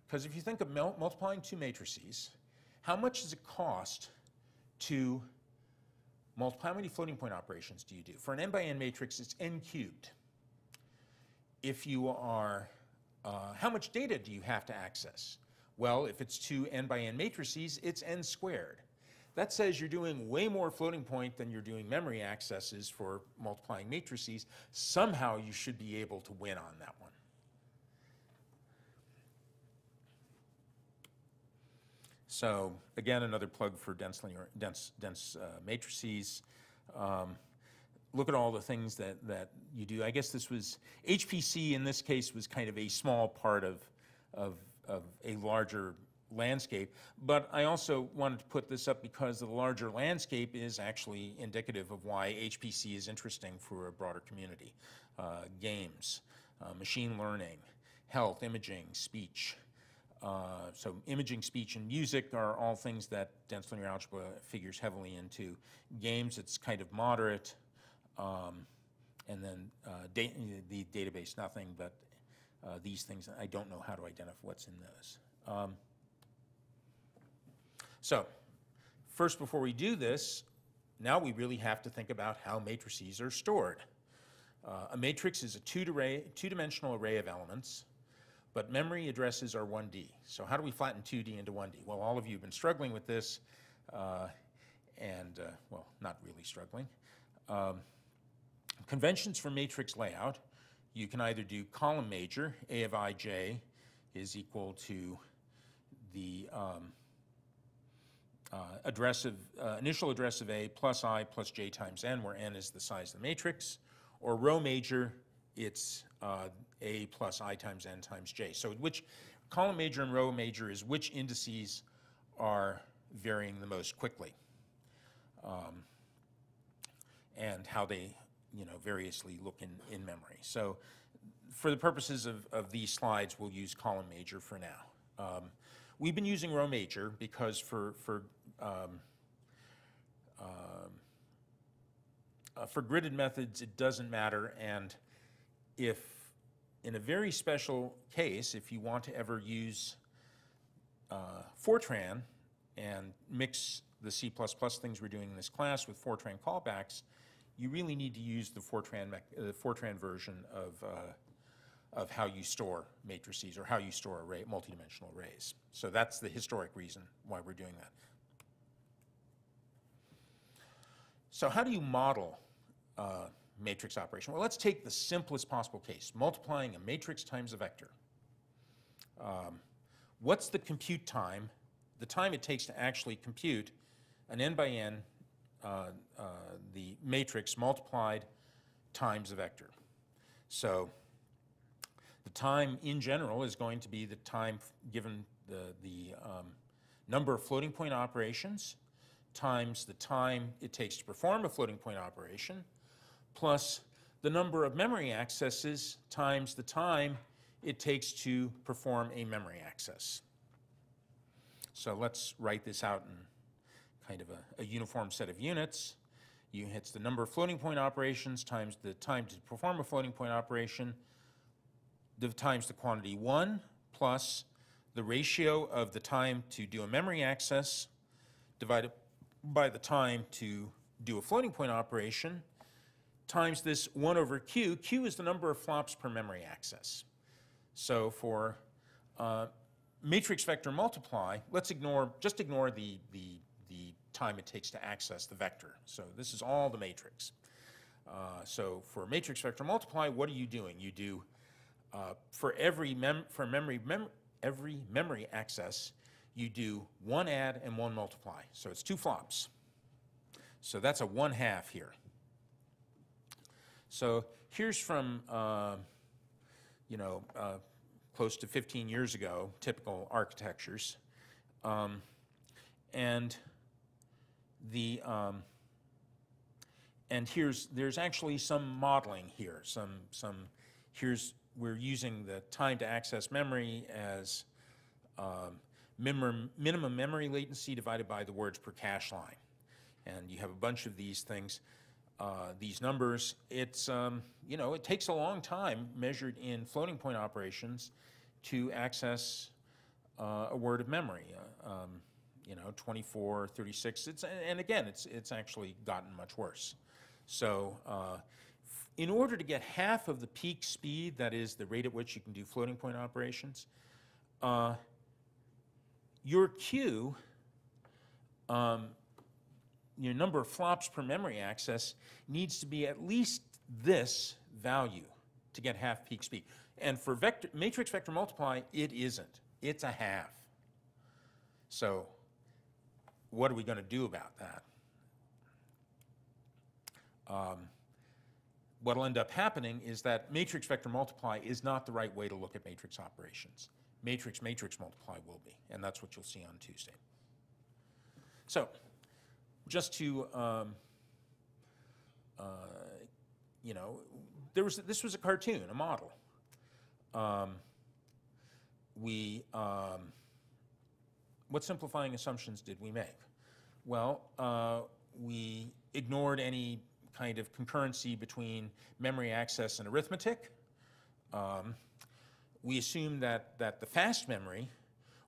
Because if you think of multiplying two matrices, how much does it cost to multiply? How many floating point operations do you do? For an n by n matrix, it's n cubed. If you are, how much data do you have to access? Well, if it's two n by n matrices, it's n squared. That says you're doing way more floating point than you're doing memory accesses for multiplying matrices. Somehow you should be able to win on that one. So again, another plug for dense matrices. Look at all the things that you do. I guess this was, HPC in this case was kind of a small part of a larger landscape, but I also wanted to put this up because the larger landscape is actually indicative of why HPC is interesting for a broader community. Games, machine learning, health, imaging, speech. So imaging, speech, and music are all things that dense linear algebra figures heavily into. Games, it's kind of moderate, and then the database, nothing, but these things, I don't know how to identify what's in those. So first, before we do this, now we really have to think about how matrices are stored. A matrix is a two-dimensional array of elements, but memory addresses are 1D. So how do we flatten 2D into 1D? Well, all of you have been struggling with this, well, not really struggling. Conventions for matrix layout, you can either do column major, A of ij is equal to the initial address of A plus I plus j times n, where n is the size of the matrix, or row major, it's A plus I times n times j. So which column major and row major is which indices are varying the most quickly, and how they variously look in memory. So for the purposes of these slides, we'll use column major for now. We've been using row major because for gridded methods, it doesn't matter, and if in a very special case, if you want to ever use Fortran and mix the C++ things we're doing in this class with Fortran callbacks, you really need to use the Fortran version of how you store matrices or how you store multidimensional arrays. So that's the historic reason why we're doing that. So how do you model matrix operation? Well, let's take the simplest possible case, multiplying a matrix times a vector. What's the compute time, the time it takes to actually compute an n by n, the matrix multiplied times a vector? So the time in general is going to be the time given the number of floating point operations times the time it takes to perform a floating point operation, plus the number of memory accesses times the time it takes to perform a memory access. So let's write this out in kind of a uniform set of units. It's the number of floating point operations times the time to perform a floating point operation times the quantity 1 plus the ratio of the time to do a memory access divided by the time to do a floating point operation times this 1 over q. Q is the number of flops per memory access. So for matrix vector multiply, let's just ignore the time it takes to access the vector. So this is all the matrix. So for matrix vector multiply, what are you doing? You do for every memory access, you do 1 add and 1 multiply. So it's 2 flops. So that's a 1/2 here. So here's from close to 15 years ago, typical architectures, and there's actually some modeling here. We're using the time to access memory as minimum memory latency divided by the words per cache line. And you have a bunch of these things, these numbers. It's, it takes a long time measured in floating point operations to access a word of memory. 24, 36, and again, it's actually gotten much worse. So in order to get half of the peak speed, that is the rate at which you can do floating point operations, your Q, your number of flops per memory access, needs to be at least this value to get half peak speed. And for matrix vector multiply, it isn't. It's a half. So what are we going to do about that? What'll end up happening is that matrix vector multiply is not the right way to look at matrix operations. Matrix multiply will be, and that's what you'll see on Tuesday. So just to, this was a cartoon, a model. What simplifying assumptions did we make? Well, we ignored any kind of concurrency between memory access and arithmetic. We assumed that the fast memory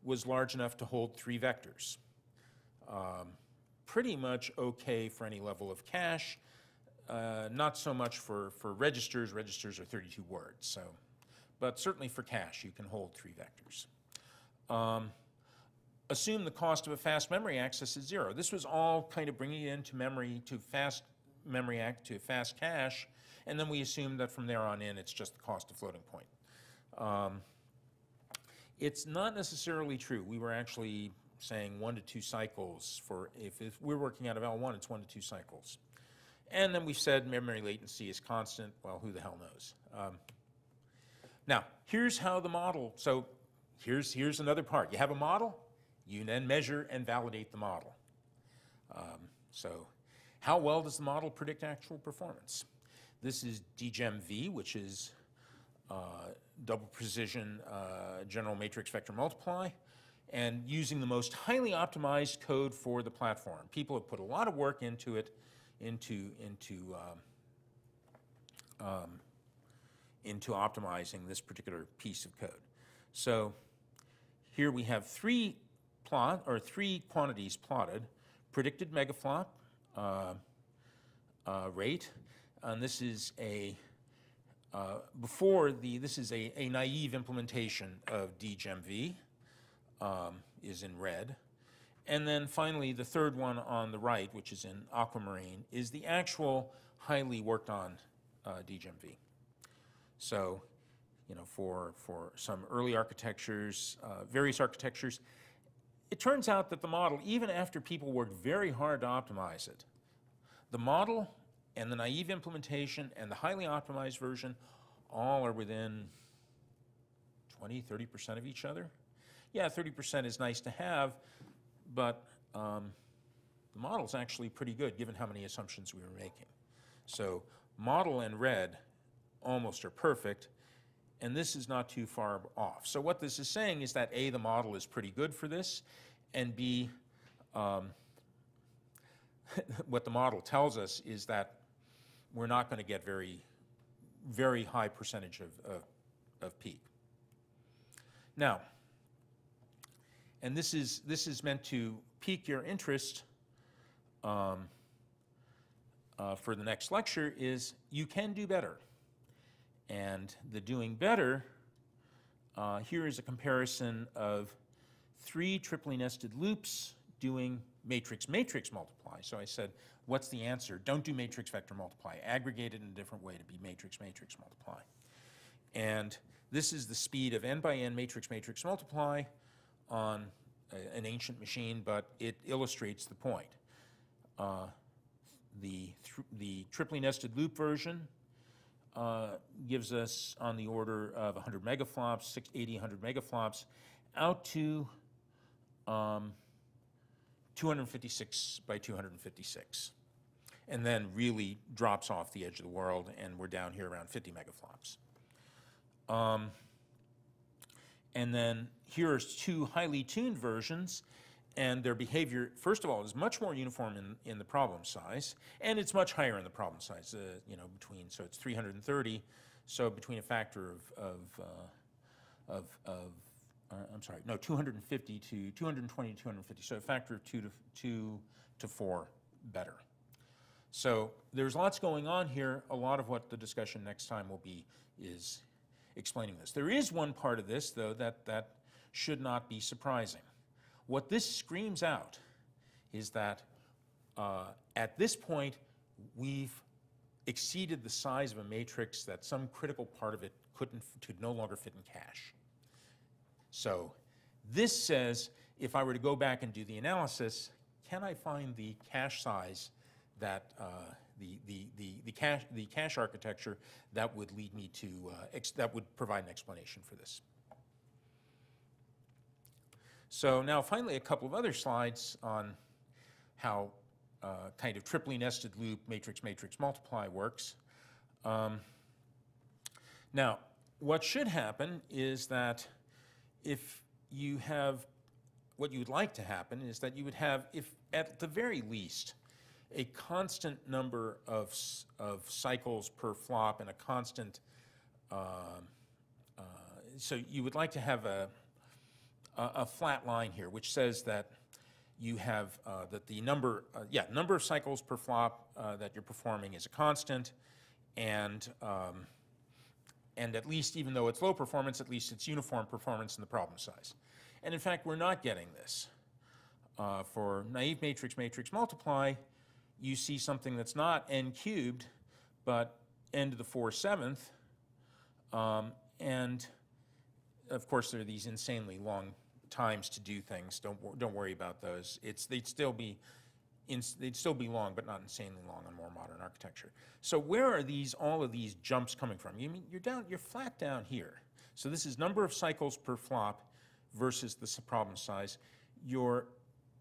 was large enough to hold 3 vectors. Pretty much okay for any level of cache, not so much for registers. Registers are 32 words, so, but certainly for cache, you can hold 3 vectors. Assume the cost of a fast memory access is 0. This was all kind of bringing it into memory to fast memory to fast cache, and then we assume that from there on in, it's just the cost of floating point. It's not necessarily true. We were actually saying 1 to 2 cycles for, if we're working out of L1, it's 1 to 2 cycles. And then we've said memory latency is constant. Well, who the hell knows? Now, here's how the model, so here's another part. You have a model, you then measure and validate the model. So how well does the model predict actual performance? This is DGEM-V, which is double precision general matrix vector multiply, and using the most highly optimized code for the platform. People have put a lot of work into it, into optimizing this particular piece of code. So here we have 3 quantities plotted: predicted megaflop rate, and this is a this is a naive implementation of DGEM-V, is in red. And then finally, the third one on the right, which is in aquamarine, is the actual highly worked on DGEM-V. So, for some early architectures, various architectures, it turns out that the model, even after people worked very hard to optimize it, the model and the naive implementation and the highly optimized version all are within 20, 30% of each other. Yeah, 30% is nice to have, but the model's actually pretty good given how many assumptions we were making. So model and red almost are perfect, and this is not too far off. So what this is saying is that A, the model is pretty good for this, and B, what the model tells us is that we're not going to get very high percentage of peak. Now, and this is meant to pique your interest for the next lecture, is you can do better. And the doing better, here is a comparison of 3 triply nested loops doing matrix-matrix multiply. So I said, what's the answer? Don't do matrix vector multiply. Aggregate it in a different way to be matrix-matrix multiply. And this is the speed of n by n matrix-matrix multiply on an ancient machine, but it illustrates the point. The triply nested loop version gives us on the order of 100 megaflops, 80, 100 megaflops, out to 256 by 256, and then really drops off the edge of the world, and we're down here around 50 megaflops. And then here are 2 highly tuned versions, and their behavior, first of all, is much more uniform in the problem size, and it's much higher in the problem size, you know, so it's 330, so between a factor I'm sorry, no, 250 to 220 to 250, so a factor of 2 to 4 better. So there's lots going on here. A lot of what the discussion next time will be is explaining this. There is one part of this, though, that should not be surprising. What this screams out is that at this point, we've exceeded the size of a matrix that some critical part of it could no longer fit in cache. So this says, if I were to go back and do the analysis, can I find the cache size that the cache architecture that would lead me to that would provide an explanation for this? So now finally a couple of other slides on how kind of triply nested loop matrix-matrix multiply works. Now what should happen is that if you have, what you would like to happen is that you would have, if at the very least, a constant number of cycles per flop and a constant, so you would like to have a flat line here, which says that you have that the number of cycles per flop that you're performing is a constant, and at least, even though it's low performance, at least it's uniform performance in the problem size. And in fact, we're not getting this. For naive matrix-matrix multiply, you see something that's not n cubed, but n to the 4/7. And of course, there are these insanely long times to do things. Don't worry about those. They'd still be long, but not insanely long on more modern architecture. So where are all of these jumps coming from? You mean you're flat down here. So this is number of cycles per flop versus the problem size. You're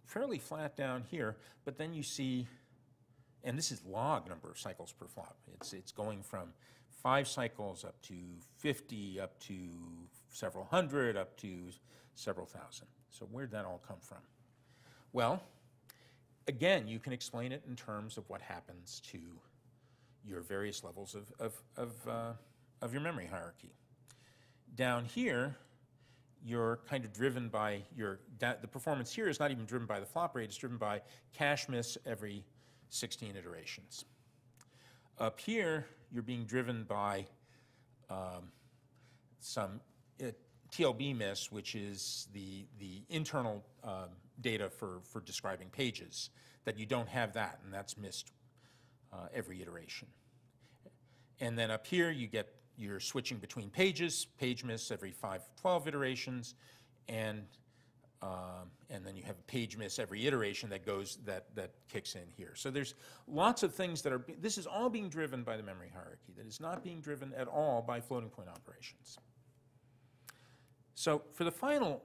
fairly flat down here, but then you see, and this is log number of cycles per flop. It's going from 5 cycles up to 50, up to several hundred, up to several thousand. So where'd that all come from? Well, again, you can explain it in terms of what happens to your various levels of your memory hierarchy. Down here, you're kind of driven by the performance here is not even driven by the flop rate, it's driven by cache miss every 16 iterations. Up here, you're being driven by some TLB miss, which is the internal data for describing pages, that you don't have that, and that's missed every iteration. And then up here, you're switching between pages, page miss every 5-12 iterations, and then you have a page miss every iteration that kicks in here. So there's lots of things this is all being driven by the memory hierarchy. That is not being driven at all by floating point operations. So for the final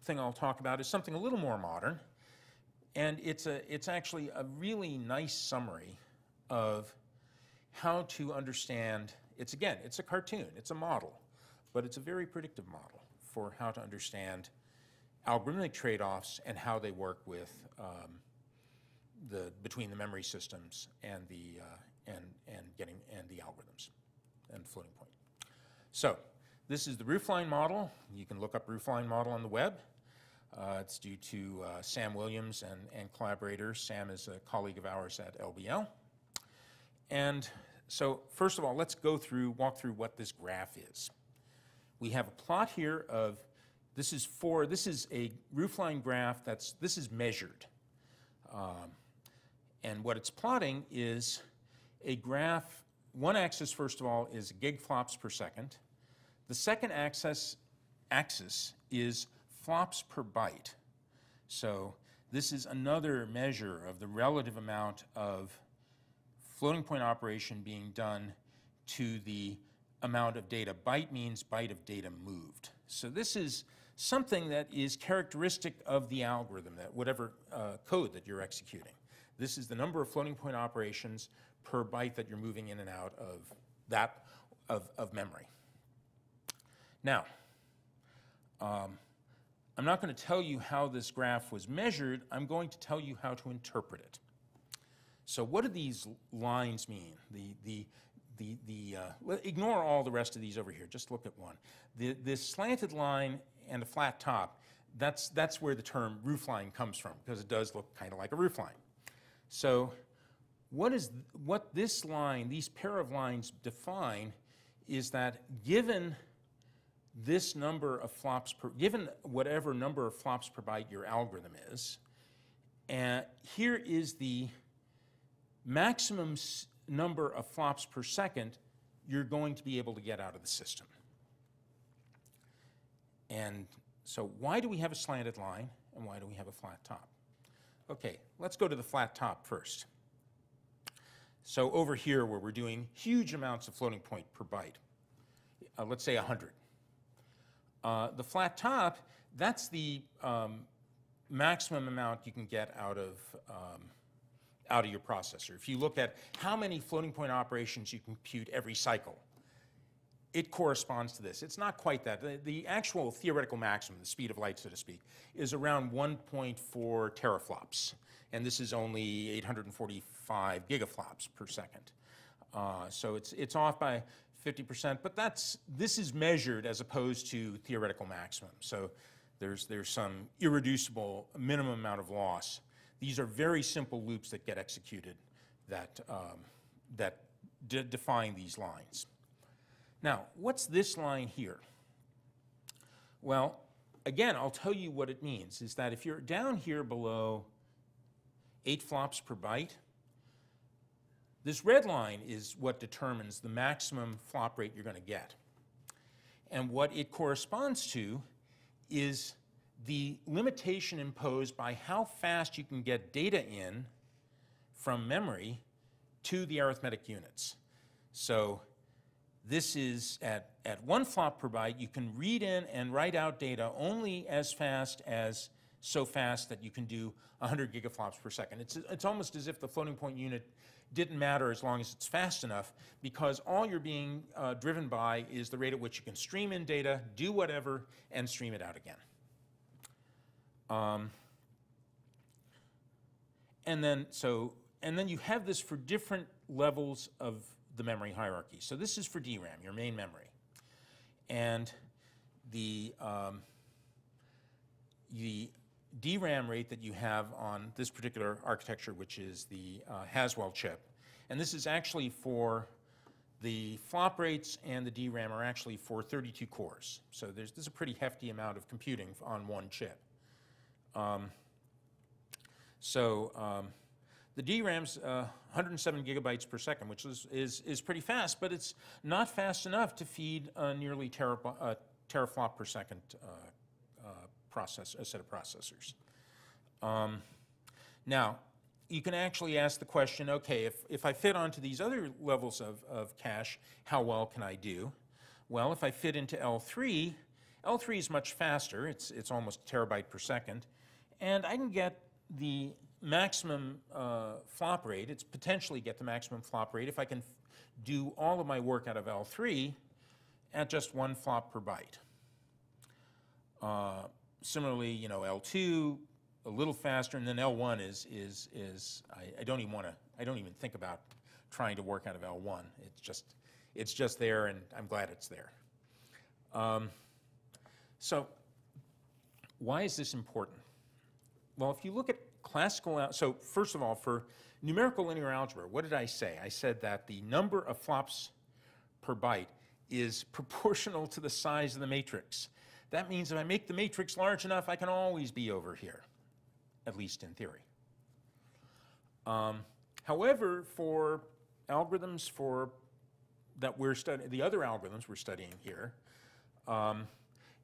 thing I'll talk about is something a little more modern. And it's actually a really nice summary of how to understand, it's a cartoon, it's a model, but it's a very predictive model for how to understand algorithmic trade-offs and how they work with between the memory systems and the algorithms and floating point. So this is the roofline model. You can look up roofline model on the web. It's due to Sam Williams and collaborators. Sam is a colleague of ours at LBL. And so first of all, let's walk through what this graph is. We have a plot here of, this is a roofline graph this is measured. And what it's plotting is a graph. One axis, first of all, is gig flops per second. The second axis is flops per byte. So this is another measure of the relative amount of floating point operation being done to the amount of data. Byte means byte of data moved. So this is something that is characteristic of the algorithm, that whatever code that you're executing. This is the number of floating point operations per byte that you're moving in and out of memory. Now, I'm not going to tell you how this graph was measured. I'm going to tell you how to interpret it. So what do these lines mean? Ignore all the rest of these over here. Just look at one. This slanted line and a flat top, that's where the term roofline comes from, because it does look kind of like a roofline. So what this line, these pair of lines define, is that given this number of flops given whatever number of flops per byte your algorithm is, and here is the maximum number of flops per second you're going to be able to get out of the system. And so why do we have a slanted line and why do we have a flat top? Okay, let's go to the flat top first. So over here where we're doing huge amounts of floating point per byte, let's say 100. The flat top, that's the maximum amount you can get out of your processor. If you look at how many floating point operations you can compute every cycle, it corresponds to this. It's not quite that. The actual theoretical maximum, the speed of light, so to speak, is around 1.4 teraflops. And this is only 845 gigaflops per second. So it's off by 50%, but this is measured as opposed to theoretical maximum. So there's some irreducible minimum amount of loss. These are very simple loops that get executed that define these lines. Now, what's this line here? Well, again, I'll tell you what it means, is that if you're down here below 8 flops per byte, this red line is what determines the maximum flop rate you're going to get. And what it corresponds to is the limitation imposed by how fast you can get data in from memory to the arithmetic units. So this is at 1 flop per byte, you can read in and write out data only so fast that you can do 100 gigaflops per second. It's almost as if the floating point unit didn't matter as long as it's fast enough, because all you're being driven by is the rate at which you can stream in data, do whatever, and stream it out again. And then you have this for different levels of the memory hierarchy. So this is for DRAM, your main memory. And the DRAM rate that you have on this particular architecture, which is the Haswell chip, and this is actually for the flop rates, and the DRAM are actually for 32 cores. So this is a pretty hefty amount of computing on one chip. The DRAM's 107 gigabytes per second, which is pretty fast, but it's not fast enough to feed a nearly teraflop per second a set of processors. Now, you can actually ask the question, okay, if I fit onto these other levels of cache, how well can I do? Well, if I fit into L3 is much faster. It's almost a terabyte per second, and I can get the maximum flop rate. It's potentially get the maximum flop rate if I can do all of my work out of L3 at just 1 flop per byte. Similarly, you know, L2 a little faster, and then L1 I don't even think about trying to work out of L1. It's just there, and I'm glad it's there. So why is this important? Well, if you look at classical, so first of all, for numerical linear algebra, what did I say? I said that the number of flops per byte is proportional to the size of the matrix. That means if I make the matrix large enough, I can always be over here, at least in theory. However, for algorithms that we're studying, the other algorithms we're studying here,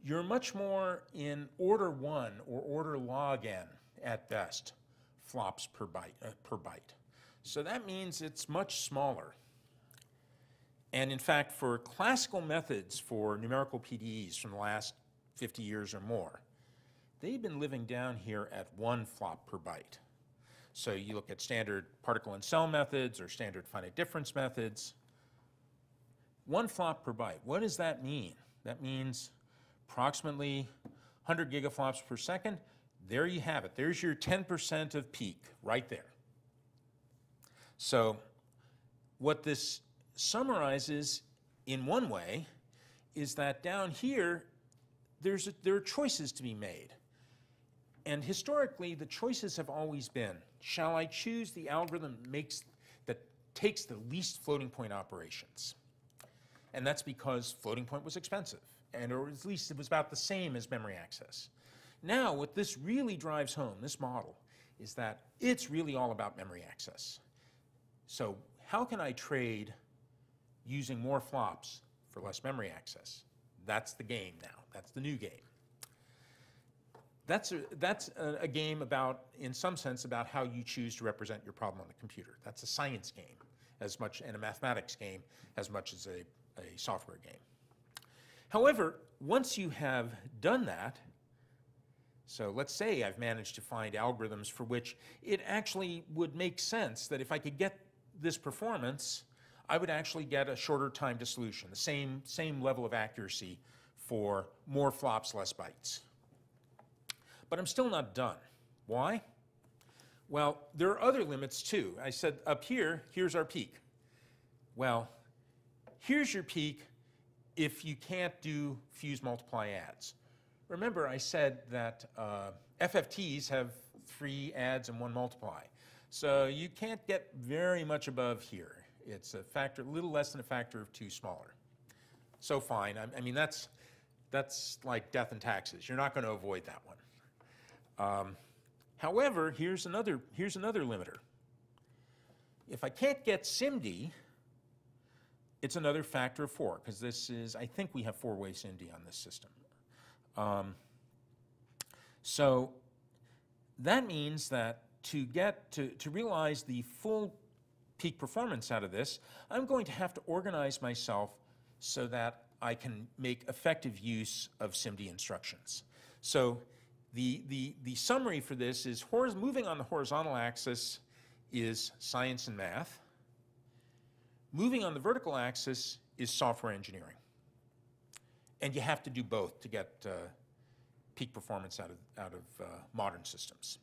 you're much more in order 1 or order log n at best flops per byte. So that means it's much smaller. And in fact, for classical methods for numerical PDEs from the last 50 years or more, they've been living down here at 1 flop per byte. So you look at standard particle and cell methods or standard finite difference methods. 1 flop per byte. What does that mean? That means approximately 100 gigaflops per second. There you have it. There's your 10% of peak right there. So what this summarizes in one way is that down here, there are choices to be made. And historically, the choices have always been, shall I choose the algorithm that takes the least floating point operations? And that's because floating point was expensive, or at least it was about the same as memory access. Now, what this really drives home, this model, is that it's really all about memory access. So how can I trade using more flops for less memory access? That's the game now. That's the new game. That's a game about, in some sense, about how you choose to represent your problem on the computer. That's a science game as much, and a mathematics game as much as a software game. However, once you have done that, so let's say I've managed to find algorithms for which it actually would make sense that if I could get this performance, I would actually get a shorter time to solution, the same level of accuracy for more flops, less bytes. But I'm still not done. Why? Well, there are other limits too. I said up here, here's our peak. Well, here's your peak if you can't do fuse multiply adds. Remember, I said that FFTs have 3 adds and 1 multiply. So you can't get very much above here. It's a factor, a little less than a factor of 2 smaller. So fine. I mean, that's like death and taxes. You're not going to avoid that one. However, here's another limiter. If I can't get SIMD, it's another factor of 4, because this is, I think we have 4-way SIMD on this system. So that means that to realize the full peak performance out of this, I'm going to have to organize myself so that I can make effective use of SIMD instructions. So the summary for this is moving on the horizontal axis is science and math. Moving on the vertical axis is software engineering. And you have to do both to get peak performance out of modern systems.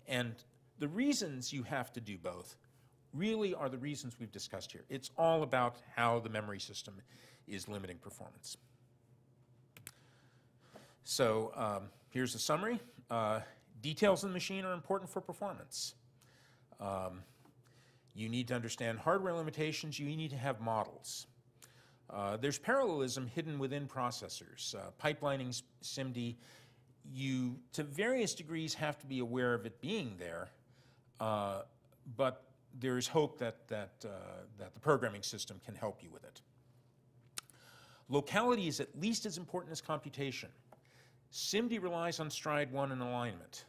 And the reasons you have to do both really are the reasons we've discussed here. It's all about how the memory system is limiting performance. So here's a summary. Details in the machine are important for performance. You need to understand hardware limitations. You need to have models. There's parallelism hidden within processors. Pipelining SIMD, you, to various degrees, have to be aware of it being there, but there's hope that the programming system can help you with it. Locality is at least as important as computation. SIMD relies on stride 1 and alignment.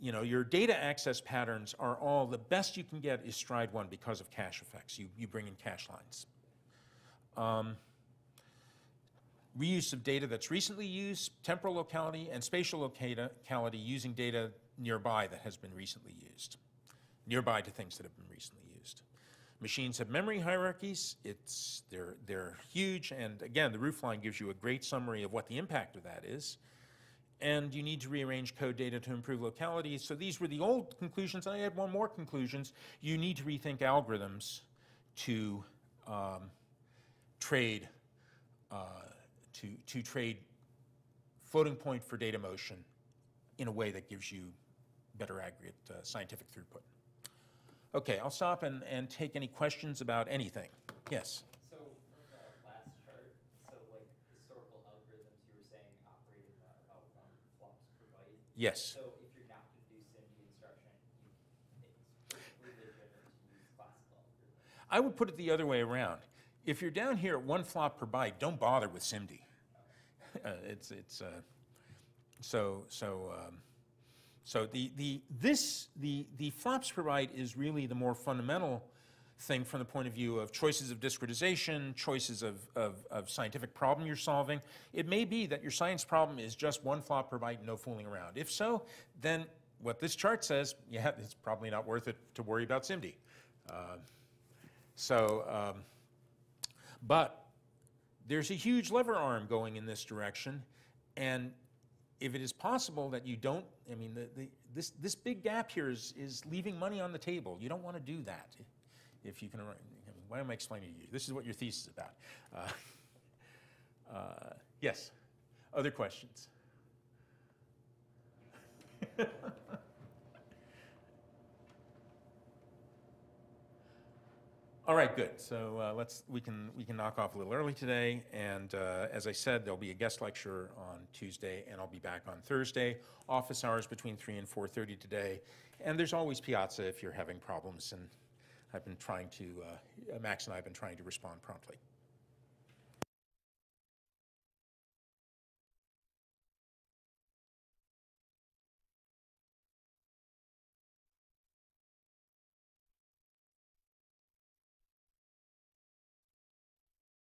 You know, your data access patterns are all, the best you can get is stride 1 because of cache effects. You bring in cache lines. Reuse of data that's recently used, temporal locality, and spatial locality using data nearby that has been recently used, nearby to things that have been recently used. Machines have memory hierarchies. They're huge, and again, the roofline gives you a great summary of what the impact of that is. And you need to rearrange code data to improve locality. So these were the old conclusions. I had one more conclusions. You need to rethink algorithms to trade trade floating point for data motion in a way that gives you better aggregate scientific throughput. Okay, I'll stop and take any questions about anything. Yes? So from the last chart, so like historical algorithms you were saying operated about 1 flops per byte. Yes. So if you're not going to do SIMD instruction, it's perfectly legitimate to use classical algorithms. I would put it the other way around. If you're down here at 1 flop per byte, don't bother with SIMD. So the flops per byte is really the more fundamental thing from the point of view of choices of discretization, choices of scientific problem you're solving. It may be that your science problem is just 1 flop per byte, no fooling around. If so, then what this chart says, yeah, it's probably not worth it to worry about SIMD. But there's a huge lever arm going in this direction, and if it is possible that you don't, I mean, this big gap here is leaving money on the table. You don't want to do that. If you can, I mean, why am I explaining to you? This is what your thesis is about. Yes, other questions? All right, good. So we can knock off a little early today, and as I said, there'll be a guest lecture on Tuesday, and I'll be back on Thursday. Office hours between 3 and 4:30 today, and there's always Piazza if you're having problems. And I've been trying to, Max and I have been trying to respond promptly.